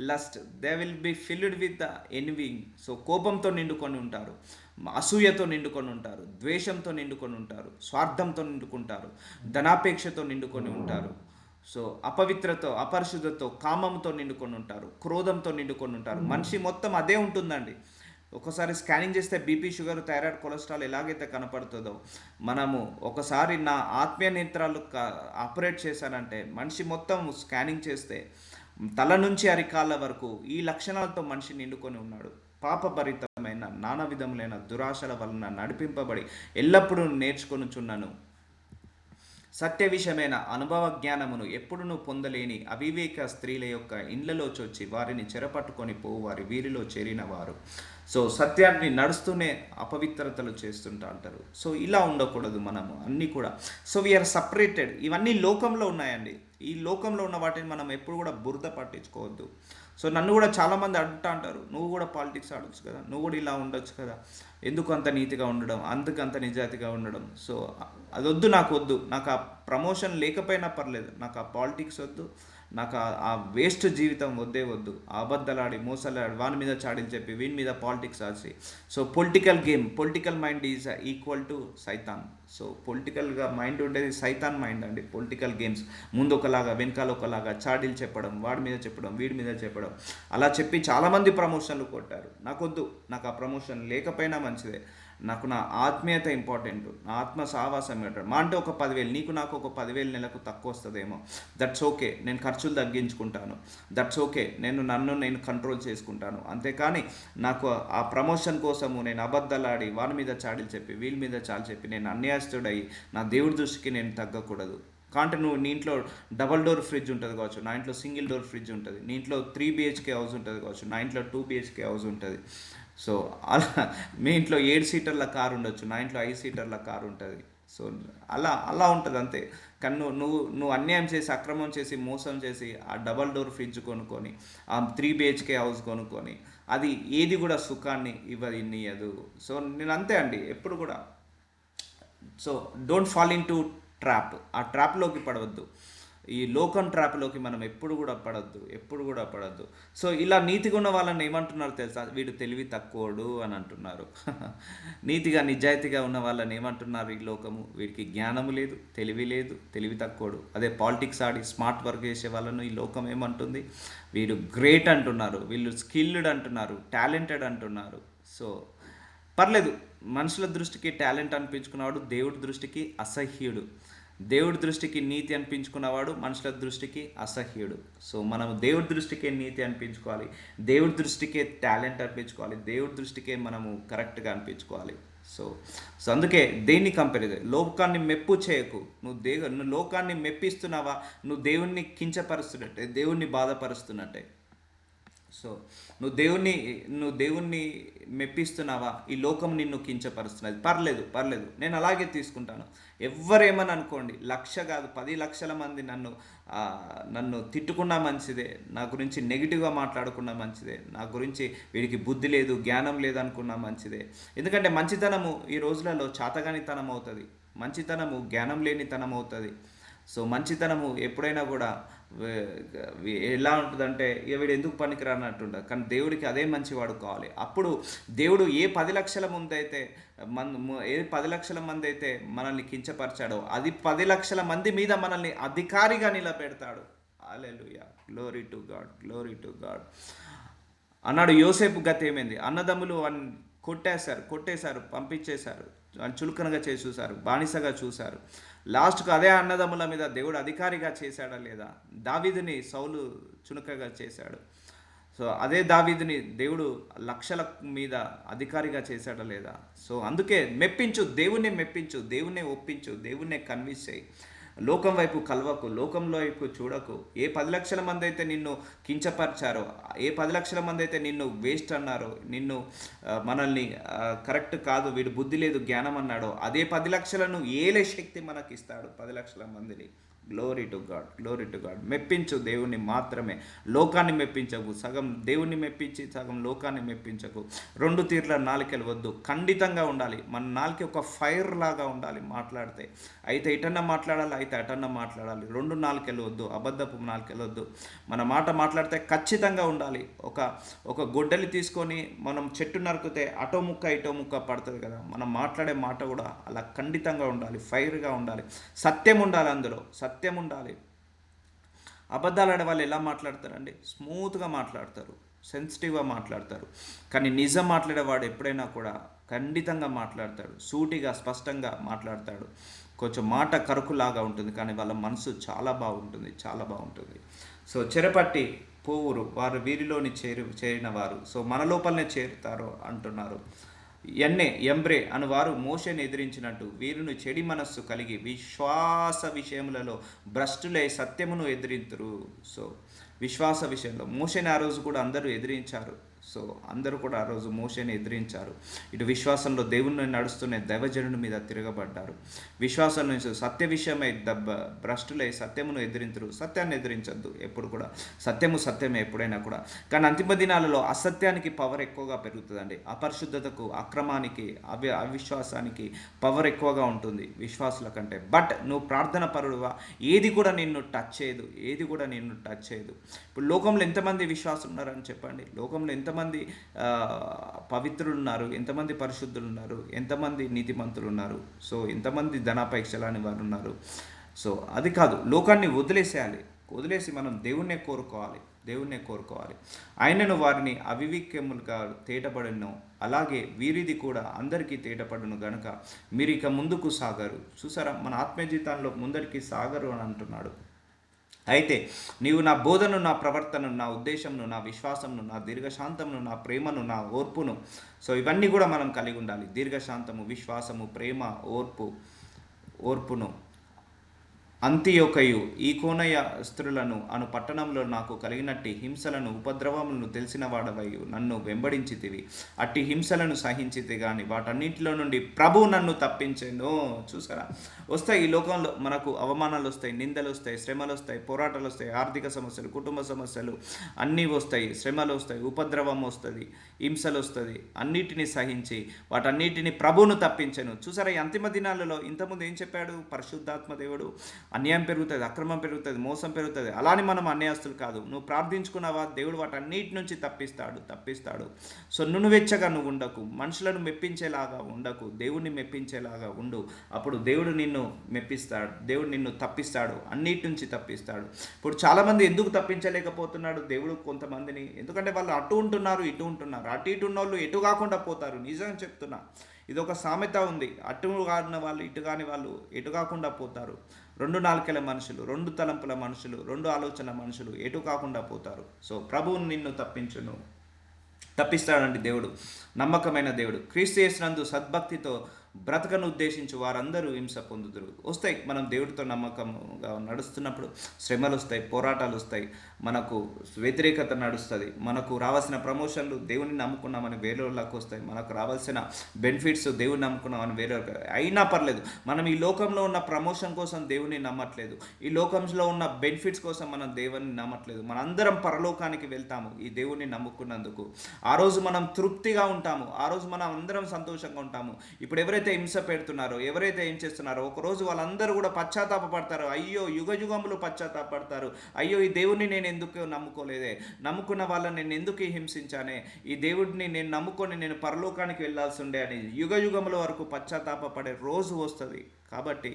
lust, they will be filled with the envying. So కోపంతో నిండుకొని ఉంటారు, అసూయతో నిండుకొని ఉంటారు, ద్వేషంతో నిండుకొని ఉంటారు, స్వార్థంతో నిండుకుంటారు, ధనాపేక్షతో నిండుకొని ఉంటారు. సో అపరిశుద్ధతో, కామంతో నిండుకొని ఉంటారు, క్రోధంతో నిండుకొని ఉంటారు. మనిషి మొత్తం అదే ఉంటుందండి. ఒకసారి స్కానింగ్ చేస్తే బీపీ, షుగర్, థైరాయిడ్, కొలెస్ట్రాల్ ఎలాగైతే కనపడుతుందో, మనము ఒకసారి నా ఆత్మీయ నేత్రాలు ఆపరేట్ చేశానంటే, మనిషి మొత్తం స్కానింగ్ చేస్తే తల నుంచి అరికాళ్ళ వరకు ఈ లక్షణాలతో మనిషి నిండుకొని ఉన్నాడు. పాపభరితమైన నానా విధములైన దురాశల వలన నడిపింపబడి ఎల్లప్పుడూ నేర్చుకొనుచున్నాను. సత్య విషయమైన అనుభవ జ్ఞానమును ఎప్పుడునూ పొందలేని అవివేక స్త్రీల యొక్క ఇండ్లలో చొచ్చి వారిని చెరపట్టుకొని పోవారి వీరిలో చేరిన వారు. సో సత్యాన్ని నడుస్తూనే అపవిత్రతలు చేస్తుంటా అంటారు. సో ఇలా ఉండకూడదు మనము అన్నీ కూడా. So we are separated. ఇవన్నీ లోకంలో ఉన్నాయండి. ఈ లోకంలో ఉన్న వాటిని మనం ఎప్పుడు కూడా బురద పట్టించుకోవద్దు. సో నన్ను కూడా చాలామంది అంటూ అంటారు, నువ్వు కూడా పాలిటిక్స్ ఆడొచ్చు కదా, నువ్వు కూడా ఇలా ఉండొచ్చు కదా, ఎందుకు అంత నీతిగా ఉండడం, అంత నిజాయితీగా ఉండడం. సో అది వద్దు, నాకు వద్దు. నాకు ఆ ప్రమోషన్ లేకపోయినా పర్లేదు, నాకు ఆ పాలిటిక్స్ వద్దు, నాకు ఆ వేస్ట్ జీవితం వద్దు. అబద్ధలాడి, మోసలాడి, వాని మీద చాడీలు చెప్పి, వీని మీద politics Audi. So political mind is equal to సైతాన్. సో పొలిటికల్గా మైండ్ ఉండేది సైతాన్ మైండ్ అండి. పొలిటికల్ గేమ్స్, ముందు ఒకలాగా వెనకాల ఒకలాగా చాడీలు చెప్పడం, వాడి మీద చెప్పడం, వీడి మీద చెప్పడం, అలా చెప్పి చాలామంది ప్రమోషన్లు కొట్టారు. నాకొద్దు, నాకు ఆ ప్రమోషన్ లేకపోయినా మంచిదే. నాకు నా ఆత్మీయత ఇంపార్టెంట్, నా ఆత్మ సావాసం ఇంపార్టెంట్. మా అంటే ఒక 10,000, నీకు నాకు ఒక 10,000 నెలకు తక్కువ వస్తుందేమో, దట్స్ ఓకే. నేను ఖర్చులు తగ్గించుకుంటాను, దట్స్ ఓకే. నన్ను కంట్రోల్ చేసుకుంటాను. అంతేకాని నాకు ఆ ప్రమోషన్ కోసము నేను అబద్ధాలాడి, వారి మీద చాడీలు చెప్పి, వీళ్ళ మీద చాలు చెప్పి నేను అన్యాయస్తుడయి నా దేవుడి దృష్టికి నేను తగ్గకూడదు. కాబట్టి నీ ఇంట్లో డబల్ డోర్ ఫ్రిడ్జ్ ఉంటుంది కావచ్చు, నా ఇంట్లో సింగిల్ డోర్ ఫ్రిడ్జ్ ఉంటుంది. నీ ఇంట్లో 3 BHK హౌస్ ఉంటుంది కావచ్చు, నా ఇంట్లో 2 BHK హౌస్ ఉంటుంది. సో అలా మీ ఇంట్లో 7 సీటర్ల కారు ఉండొచ్చు, నా ఇంట్లో 5 సీటర్ల కారు ఉంటుంది. సో అలా అలా ఉంటుంది అంతే. కానీ నువ్వు అన్యాయం చేసి, అక్రమం చేసి, మోసం చేసి, ఆ డబల్ డోర్ ఫ్రిడ్జ్ కొనుక్కొని, ఆ 3 BHK హౌస్ కొనుక్కొని, అది ఏది కూడా సుఖాన్ని ఇవ్వదు. సో నేను అంతే అండి ఎప్పుడు కూడా. So don't fall in to trap. ఆ ట్రాప్లోకి పడవద్దు. ఈ లోకం ట్రాప్లోకి మనం ఎప్పుడు కూడా పడద్దు. సో ఇలా నీతిగా ఉన్న వాళ్ళని ఏమంటున్నారు తెలుసా? వీడు తెలివి తక్కువడు అని అంటున్నారు. నీతిగా నిజాయితీగా ఉన్న వాళ్ళని ఏమంటున్నారు ఈ లోకము? వీడికి జ్ఞానము లేదు, తెలివి లేదు, తెలివి తక్కువడు. అదే పాలిటిక్స్ ఆడి స్మార్ట్ వర్క్ చేసే వాళ్ళను ఈ లోకం ఏమంటుంది? వీడు గ్రేట్ అంటున్నారు, వీళ్ళు స్కిల్డ్ అంటున్నారు, టాలెంటెడ్ అంటున్నారు. సో పర్లేదు, మనుషుల దృష్టికి టాలెంట్ అనిపించుకున్నవాడు దేవుడి దృష్టికి అసహ్యుడు. దేవుడి దృష్టికి నీతి అనిపించుకున్నవాడు మనుషుల దృష్టికి అసహ్యుడు. సో మనం దేవుడి దృష్టికే నీతి అనిపించుకోవాలి, దేవుడి దృష్టికే టాలెంట్ అనిపించుకోవాలి, దేవుడి దృష్టికే మనము కరెక్ట్గా అనిపించుకోవాలి. సో సో అందుకే దేన్ని కంపేర్ చేయాలి? లోకాన్ని మెప్పు చేయకు. నువ్వు లోకాన్ని మెప్పిస్తున్నావా? నువ్వు దేవుణ్ణి కించపరుస్తున్నట్టే, దేవుణ్ణి బాధపరుస్తున్నట్టే. సో నువ్వు దేవుణ్ణి మెప్పిస్తున్నావా? ఈ లోకం నిన్ను కించపరుస్తున్నది. పర్లేదు, నేను అలాగే తీసుకుంటాను. ఎవరేమని అనుకోండి, 1,00,000 కాదు 10 లక్షల మంది నన్ను తిట్టుకున్నా మంచిదే, నా గురించి నెగిటివ్గా మాట్లాడుకున్నా మంచిదే, నా గురించి వీడికి బుద్ధి లేదు, జ్ఞానం లేదు అనుకున్నా మంచిదే. ఎందుకంటే మంచితనము ఈ రోజులలో చాతగానితనం అవుతుంది, మంచితనము జ్ఞానం లేనితనం అవుతుంది. సో మంచితనము ఎప్పుడైనా కూడా ఎలా ఉంటుందంటే, ఇక వీడు ఎందుకు పనికిరానట్టుంటుంది. కానీ దేవుడికి అదే మంచివాడు కావాలి. అప్పుడు దేవుడు ఏ 10 లక్షల మంది అయితే మనల్ని కించపరిచాడో, అది 10 లక్షల మంది మీద మనల్ని అధికారిగా నిలబెడతాడు. హల్లెలూయా, గ్లోరీ టు గాడ్ అన్నాడు. యోసేపు గత ఏమైంది? అన్నదమ్ములు కొట్టేశారు, పంపించేశారు, చులకనగా చేసి చూశారు, బానిసగా చూశారు. లాస్ట్కు అదే అన్నదమ్ముల మీద దేవుడు అధికారిగా చేశాడా లేదా? దావీదుని సౌలు చునకగా చేశాడు. సో అదే దావీదుని దేవుడు లక్షల మీద అధికారిగా చేశాడా లేదా? సో అందుకే మెప్పించు, దేవుణ్ణి ఒప్పించు, దేవుణ్ణి కన్విన్స్ చేయి. లోకం వైపు కలవకు, లోకంలో వైపు చూడకు. ఏ 10 లక్షల మంది అయితే నిన్ను కించపరిచారో, ఏ 10 లక్షల మంది అయితే నిన్ను వేస్ట్ అన్నారో, మనల్ని కరెక్ట్ కాదు, వీడు బుద్ధి లేదు, జ్ఞానం అన్నాడో, అదే 10 లక్షలను ఏలే శక్తి మనకి ఇస్తాడు. 10 లక్షల మందిని. Glory to God. మెప్పించు దేవుణ్ణి మాత్రమే, లోకాన్ని మెప్పించకు. సగం దేవుణ్ణి మెప్పించి సగం లోకాన్ని మెప్పించకు. 2 తీర్ల నాలుకలు వద్దు, ఖండితంగా ఉండాలి. మన నాలుక ఒక ఫైర్ లాగా ఉండాలి. మాట్లాడితే అయితే ఇటన్నా మాట్లాడాలి, అయితే అటన్నా మాట్లాడాలి. 2 నాలుకలు వద్దు, అబద్ధపు నాలుకలు వద్దు. మన మాట మాట్లాడితే ఖచ్చితంగా ఉండాలి. ఒక గొడ్డలి తీసుకొని మనం చెట్టు నరికితే అటో ముక్క పడుతుంది కదా, మనం మాట్లాడే మాట కూడా అలా ఖండితంగా ఉండాలి, ఫైర్గా ఉండాలి. సత్యం ఉండాలి, అందులో సత్యం ఉండాలి. అబద్ధాలు ఆడే వాళ్ళు ఎలా మాట్లాడతారండి? స్మూత్గా మాట్లాడతారు, సెన్సిటివ్గా మాట్లాడతారు. కానీ నిజం మాట్లాడేవాడు ఎప్పుడైనా కూడా ఖండితంగా మాట్లాడతాడు, సూటిగా స్పష్టంగా మాట్లాడతాడు. కొంచెం మాట కరుకులాగా ఉంటుంది, కానీ వాళ్ళ మనసు చాలా బాగుంటుంది. సో చెరపట్టి పోవురు వారు వీరిలోని చేరిన వారు. సో మన లోపలనే చేరుతారు అంటున్నారు. ఎంబ్రే అను వారు మోషేని ఎదిరించినట్టు వీరును చెడి మనస్సు కలిగి విశ్వాస విషయములలో భ్రష్టులై సత్యమును ఎదిరింతురు. సో విశ్వాస విషయంలో మోషేని ఆ రోజు కూడా అందరూ ఎదిరించారు. సో అందరూ కూడా ఆ రోజు మోషేని ఎదిరించారు. ఇటు విశ్వాసంలో దేవుని నడుస్తున్న దైవజనుని మీద తిరగబడ్డారు. విశ్వాసం నుంచి సత్య విషయమై భ్రష్టులై సత్యమును ఎదిరించరు. సత్యాన్ని ఎదిరించద్దు ఎప్పుడు కూడా. సత్యమే ఎప్పుడైనా కూడా. కానీ అంతిమ దినాలలో అసత్యానికి పవర్ ఎక్కువగా పెరుగుతుందండి. అపరిశుద్ధతకు, అక్రమానికి, అవిశ్వాసానికి పవర్ ఎక్కువగా ఉంటుంది విశ్వాసుల కంటే. బట్ నువ్వు ప్రార్థన పరుడువా, ఏది కూడా నిన్ను టచ్ చేయదు. ఇప్పుడు లోకంలో ఎంతమంది విశ్వాసులు ఉన్నారని చెప్పండి. లోకంలో ఎంతమంది పవిత్రులు ఉన్నారు, ఎంతమంది పరిశుద్ధులు ఉన్నారు, ఎంతమంది నీతిమంతులు ఉన్నారు. సో ఎంతమంది ధనాపేక్షలని వారు ఉన్నారు. సో అది కాదు, లోకాన్ని వదిలేసి మనం దేవుణ్ణే కోరుకోవాలి. ఆయనను వారిని అవివేకములుగా తేటపడను, అలాగే వీరిది కూడా అందరికీ తేటపడను గనుక మీరు ఇక ముందుకు సాగరు. చూసారా, మన ఆత్మీయ జీవితంలో ముందరికి సాగరు అని అంటున్నాడు. అయితే నీవు నా బోధను, నా ప్రవర్తనను, నా ఉద్దేశంను, నా విశ్వాసమును, నా దీర్ఘశాంతమును, నా ప్రేమను, నా ఓర్పును, సో ఇవన్నీ కూడా మనం కలిగి ఉండాలి. దీర్ఘశాంతము, విశ్వాసము, ప్రేమ, ఓర్పును అంతియొకయు ఈ కోనయ స్త్రీలను అను పట్టణంలో నాకు కలిగినట్టి హింసలను ఉపద్రవములను తెలిసిన వాడవయ్యు నన్ను వెంబడించితివి. అట్టి హింసలను సహించితి గాని వాటన్నింటిలో నుండి ప్రభు నన్ను తప్పించెను. చూసారా, వస్తాయి ఈ లోకంలో మనకు అవమానాలు వస్తాయి, నిందలు వస్తాయి, శ్రమలు వస్తాయి, పోరాటాలు వస్తాయి, ఆర్థిక సమస్యలు, కుటుంబ సమస్యలు అన్నీ వస్తాయి, శ్రమలు వస్తాయి, ఉపద్రవం వస్తుంది, హింసలు వస్తుంది. అన్నిటిని సహించి వాటన్నిటిని ప్రభువును తప్పించెను. చూసారా, ఈ అంతిమ దినాలలో ఇంతకుముందు ఏం చెప్పాడు పరిశుద్ధాత్మ దేవుడు? అన్యాయం పెరుగుతుంది, అక్రమం పెరుగుతుంది, మోసం పెరుగుతుంది. అలానే మనం అన్యాయస్తులు కాదు. నువ్వు ప్రార్థించుకున్నావా, దేవుడు వాటన్నిటి నుంచి తప్పిస్తాడు. సో నువ్వెచ్చగా నువ్వు ఉండకు, మనుషులను మెప్పించేలాగా ఉండకు, దేవుడిని మెప్పించేలాగా ఉండు. అప్పుడు దేవుడు నిన్ను మెప్పిస్తాడు, దేవుడు నిన్ను తప్పిస్తాడు, అన్నిటి నుంచి తప్పిస్తాడు. ఇప్పుడు చాలామంది ఎందుకు తప్పించలేకపోతున్నాడు దేవుడు కొంతమందిని? ఎందుకంటే వాళ్ళు అటు ఉంటున్నారు, ఇటు ఉంటున్నారు. అటు ఇటు ఉన్న వాళ్ళు ఎటు కాకుండా పోతారు. నిజంగా చెప్తున్నా, ఇది ఒక సామెత ఉంది, అటు కాని వాళ్ళు ఇటు కాని వాళ్ళు ఎటు కాకుండా పోతారు. రెండు నాలుకల మనుషులు, రెండు తలంపుల మనుషులు, రెండు ఆలోచనల మనుషులు ఎటు కాకుండా పోతారు. సో ప్రభువు నిన్ను తప్పిస్తాడండి దేవుడు, నమ్మకమైన దేవుడు. క్రీస్తు యేసునందు సద్భక్తితో బ్రతకను ఉద్దేశించి వారందరూ హింస పొందుదురు. వస్తాయి, మనం దేవుడితో నమ్మకంగా నడుస్తున్నప్పుడు శ్రమలు వస్తాయి, పోరాటాలు వస్తాయి, మనకు వ్యతిరేకత నడుస్తుంది, మనకు రావాల్సిన ప్రమోషన్లు దేవుని నమ్ముకున్నామని వేరే వాళ్ళకి వస్తాయి, మనకు రావాల్సిన బెనిఫిట్స్ దేవుని నమ్ముకున్నామని వేరే అయినా పర్లేదు. మనం ఈ లోకంలో ఉన్న ప్రమోషన్ కోసం దేవుని నమ్మట్లేదు, ఈ లోకంలో ఉన్న బెనిఫిట్స్ కోసం మనం దేవుని నమ్మట్లేదు. మనందరం పరలోకానికి వెళ్తాము ఈ దేవుని నమ్ముకున్నందుకు. ఆ రోజు మనం తృప్తిగా ఉంటాము, ఆ రోజు మనం అందరం సంతోషంగా ఉంటాము. ఇప్పుడు ఎవరైతే హింస పెడుతున్నారో, ఎవరైతే ఏం చేస్తున్నారో, ఒకరోజు వాళ్ళందరూ కూడా పశ్చాత్తాపడతారు. అయ్యో, యుగ యుగములు పశ్చాత్తాపడతారు. అయ్యో, ఈ దేవుడిని నేను ఎందుకు నమ్ముకోలేదే, నమ్ముకున్న వాళ్ళని నేను ఎందుకు హింసించానే, ఈ దేవుడిని నేను నమ్ముకొని నేను పరలోకానికి వెళ్ళాల్సి ఉండే అని యుగ యుగముల వరకు పశ్చాత్తాపడే రోజు వస్తుంది. కాబట్టి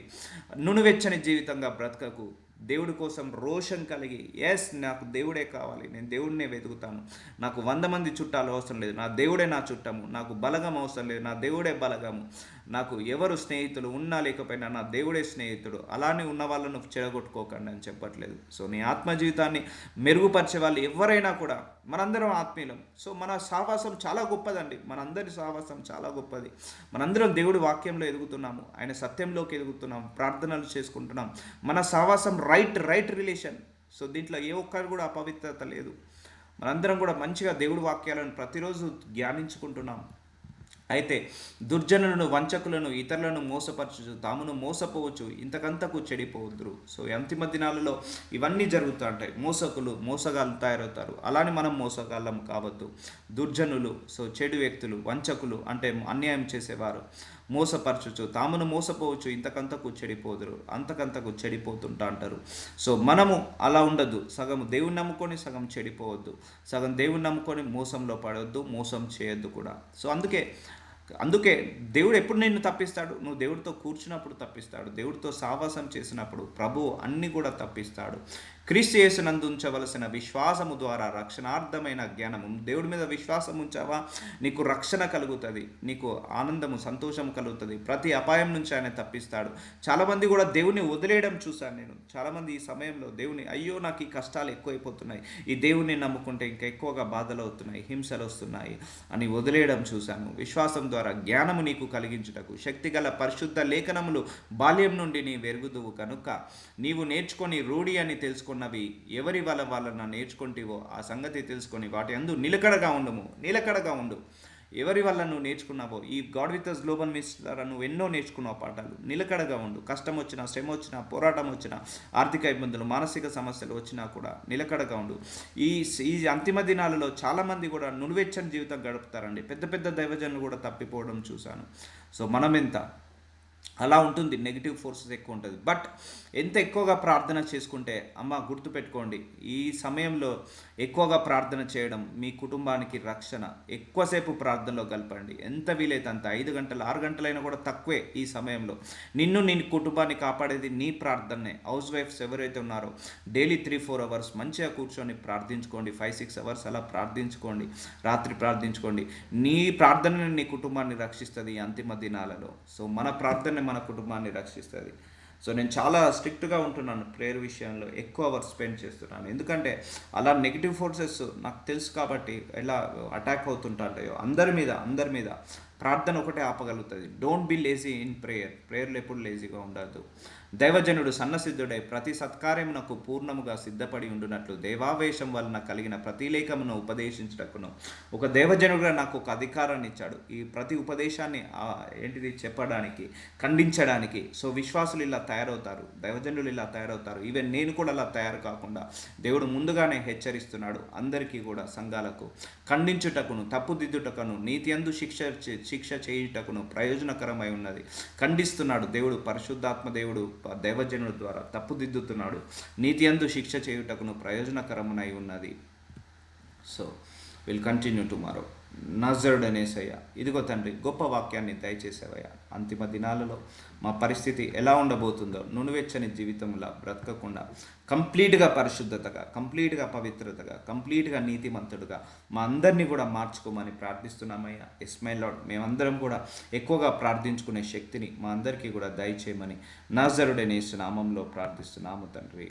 నునువెచ్చని జీవితంగా బ్రతకకు, దేవుడి కోసం రోషం కలిగి, ఎస్ నాకు దేవుడే కావాలి, నేను దేవుడినే వెతుకుతాను, నాకు 100 మంది చుట్టాలు అవసరం లేదు, నా దేవుడే నా చుట్టము, నాకు బలగం అవసరం లేదు, నా దేవుడే బలగము, నాకు ఎవరు స్నేహితులు ఉన్నా లేకపోయినా నా దేవుడే స్నేహితుడు. అలానే ఉన్న వాళ్ళను చెడగొట్టుకోకండి అని చెప్పట్లేదు. సో నీ ఆత్మ జీవితాన్ని మెరుగుపరిచే వాళ్ళు ఎవరైనా కూడా, మనందరం ఆత్మీయులం. సో మన సహవాసం చాలా గొప్పదండి, మనందరి సహవాసం చాలా గొప్పది. మనందరం దేవుడి వాక్యంలో ఎదుగుతున్నాము, ఆయన సత్యంలోకి ఎదుగుతున్నాం, ప్రార్థనలు చేసుకుంటున్నాం. మన సహవాసం రైట్ రిలేషన్. సో దీంట్లో ఏ ఒక్కరు కూడా అపవిత్రత లేదు. మనందరం కూడా మంచిగా దేవుడి వాక్యాలను ప్రతిరోజు ధ్యానించుకుంటున్నాం. అయితే దుర్జనులను, వంచకులను, ఇతరులను మోసపరచు, తామును మోసపోవచ్చు, ఇంతకంతకు చెడిపోవద్దురు. సో అంతిమ దినాలలో ఇవన్నీ జరుగుతూ ఉంటాయి. మోసగాళ్ళు తయారవుతారు. అలానే మనం మోసగాళ్ళం కావద్దు. దుర్జనులు, సో చెడు వ్యక్తులు, వంచకులు అంటే అన్యాయం చేసేవారు, మోసపరచచ్చు, తామును మోసపోవచ్చు, ఇంతకంతకు చెడిపోదురు, అంతకంతకు చెడిపోతుంటా అంటారు. సో మనము అలా ఉండద్దు. సగం దేవుని నమ్ముకొని సగం చెడిపోవద్దు, సగం దేవుని నమ్ముకొని మోసంలో పడవద్దు, మోసం చేయొద్దు కూడా. సో అందుకే దేవుడు ఎప్పుడు నిన్ను తప్పిస్తాడు? నువ్వు దేవుడితో కూర్చున్నప్పుడు తప్పిస్తాడు, దేవుడితో సావాసం చేసినప్పుడు ప్రభు అన్ని కూడా తప్పిస్తాడు. క్రీస్తు యేసునందు ఉంచవలసిన విశ్వాసము ద్వారా రక్షణార్థమైన జ్ఞానము. దేవుడి మీద విశ్వాసం ఉంచావా, నీకు రక్షణ కలుగుతుంది, నీకు ఆనందము, సంతోషము కలుగుతుంది, ప్రతి అపాయం నుంచి ఆయన తప్పిస్తాడు. చాలామంది కూడా దేవుని వదిలేయడం చూశాను నేను. చాలామంది ఈ సమయంలో దేవుని, అయ్యో నాకు ఈ కష్టాలు ఎక్కువైపోతున్నాయి, ఈ దేవుని నమ్ముకుంటే ఇంకా ఎక్కువగా బాధలు అవుతున్నాయి, హింసలు వస్తున్నాయి అని వదిలేయడం చూశాను. విశ్వాసం ద్వారా జ్ఞానము నీకు కలిగించుటకు శక్తిగల పరిశుద్ధ లేఖనములు బాల్యం నుండి నీ వెరుగుదువు కనుక నీవు నేర్చుకొని రూఢి అని తెలుసుకున్నవి ఎవరి వలన నేర్చుకుంటేవో ఆ సంగతి తెలుసుకొని వాటి అందు నిలకడగా ఉండు. ఎవరి వల్ల నువ్వు నేర్చుకున్నావో, ఈ God with us global ministry ద్వారా నువ్వు ఎన్నో నేర్చుకున్నావు పాఠాలు. నిలకడగా ఉండు. కష్టం వచ్చినా, శ్రమ వచ్చినా, పోరాటం వచ్చినా, ఆర్థిక ఇబ్బందులు, మానసిక సమస్యలు వచ్చినా కూడా నిలకడగా ఉండు. ఈ అంతిమ దినాలలో చాలామంది కూడా నునువెచ్చని జీవితం గడుపుతారండి. పెద్ద దైవజనులు కూడా తప్పిపోవడం చూశాను. సో మనం ఎంత అలా ఉంటుంది, నెగిటివ్ ఫోర్సెస్ ఎక్కువ ఉంటుంది. బట్ ఎంత ఎక్కువగా ప్రార్థన చేసుకుంటే, అమ్మ గుర్తుపెట్టుకోండి, ఈ సమయంలో ఎక్కువగా ప్రార్థన చేయడం మీ కుటుంబానికి రక్షణ. ఎక్కువసేపు ప్రార్థనలో గలపండి, ఎంత వీలైతే అంత. 5 గంటలు 6 గంటలైనా కూడా తక్కువే. ఈ సమయంలో నీ కుటుంబాన్ని కాపాడేది నీ ప్రార్థనే. హౌస్ వైఫ్స్ ఎవరైతే ఉన్నారో డైలీ 3-4 అవర్స్ మంచిగా కూర్చొని ప్రార్థించుకోండి. 5-6 అవర్స్ అలా ప్రార్థించుకోండి, రాత్రి ప్రార్థించుకోండి. నీ ప్రార్థన నీ కుటుంబాన్ని రక్షిస్తుంది ఈ అంతిమ దినాలలో. సో మన ప్రార్థన మన కుటుంబాన్ని రక్షిస్తుంది. సో నేను చాలా స్ట్రిక్ట్గా ఉంటున్నాను ప్రేయర్ విషయంలో, ఎక్కువ అవర్స్ స్పెండ్ చేస్తున్నాను. ఎందుకంటే అలా నెగిటివ్ ఫోర్సెస్ నాకు తెలుసు కాబట్టి ఎలా అటాక్ అవుతుంటాయో అందరి మీద ప్రార్థన ఒకటే ఆపగలుగుతుంది. డోంట్ బి లేజీ ఇన్ ప్రేయర్లో ఎప్పుడు లేజీగా ఉండద్దు. దైవజనుడు సన్నసిద్ధుడై ప్రతి సత్కార్యమునకు పూర్ణముగా సిద్ధపడి ఉండునట్లు దేవావేశం వలన కలిగిన ప్రతి లేఖమును ఉపదేశించుటకును ఒక దైవజనుడుగా నాకు ఒక అధికారాన్ని ఇచ్చాడు. ఈ ప్రతి ఉపదేశాన్ని ఏంటిది చెప్పడానికి, ఖండించడానికి. సో విశ్వాసులు ఇలా తయారవుతారు, దైవజనులు ఇలా తయారవుతారు. ఈవెన్ నేను కూడా అలా తయారు కాకుండా దేవుడు ముందుగానే హెచ్చరిస్తున్నాడు. అందరికీ కూడా సంఘాలకు ఖండించుటకును, తప్పుదిద్దుటకును, నీతి యందు శిక్ష చేయుటకును ప్రయోజనకరమై ఉన్నది. ఖండిస్తున్నాడు దేవుడు, పరిశుద్ధాత్మ దేవుడు దైవజనుల ద్వారా తప్పుదిద్దుతున్నాడు. నీతి యందు శిక్ష చేయుటకును ప్రయోజనకరమునై ఉన్నది. So will continue tomorrow. నజరుడనేసయ్య, ఇదిగో తండ్రి గొప్ప వాక్యాన్ని దయచేసేవయ్యా. అంతిమ దినాలలో మా పరిస్థితి ఎలా ఉండబోతుందో, నునువెచ్చని జీవితంలా బ్రతకకుండా కంప్లీట్గా పరిశుద్ధతగా, కంప్లీట్గా పవిత్రతగా, కంప్లీట్గా నీతిమంతుడుగా మా అందరినీ కూడా మార్చుకోమని ప్రార్థిస్తున్నామయ్యా. ఎస్ మై లార్డ్, మేమందరం కూడా ఎక్కువగా ప్రార్థించుకునే శక్తిని మా అందరికీ కూడా దయచేయమని నజరుడనే యేసు నామంలో ప్రార్థిస్తున్నాము తండ్రి.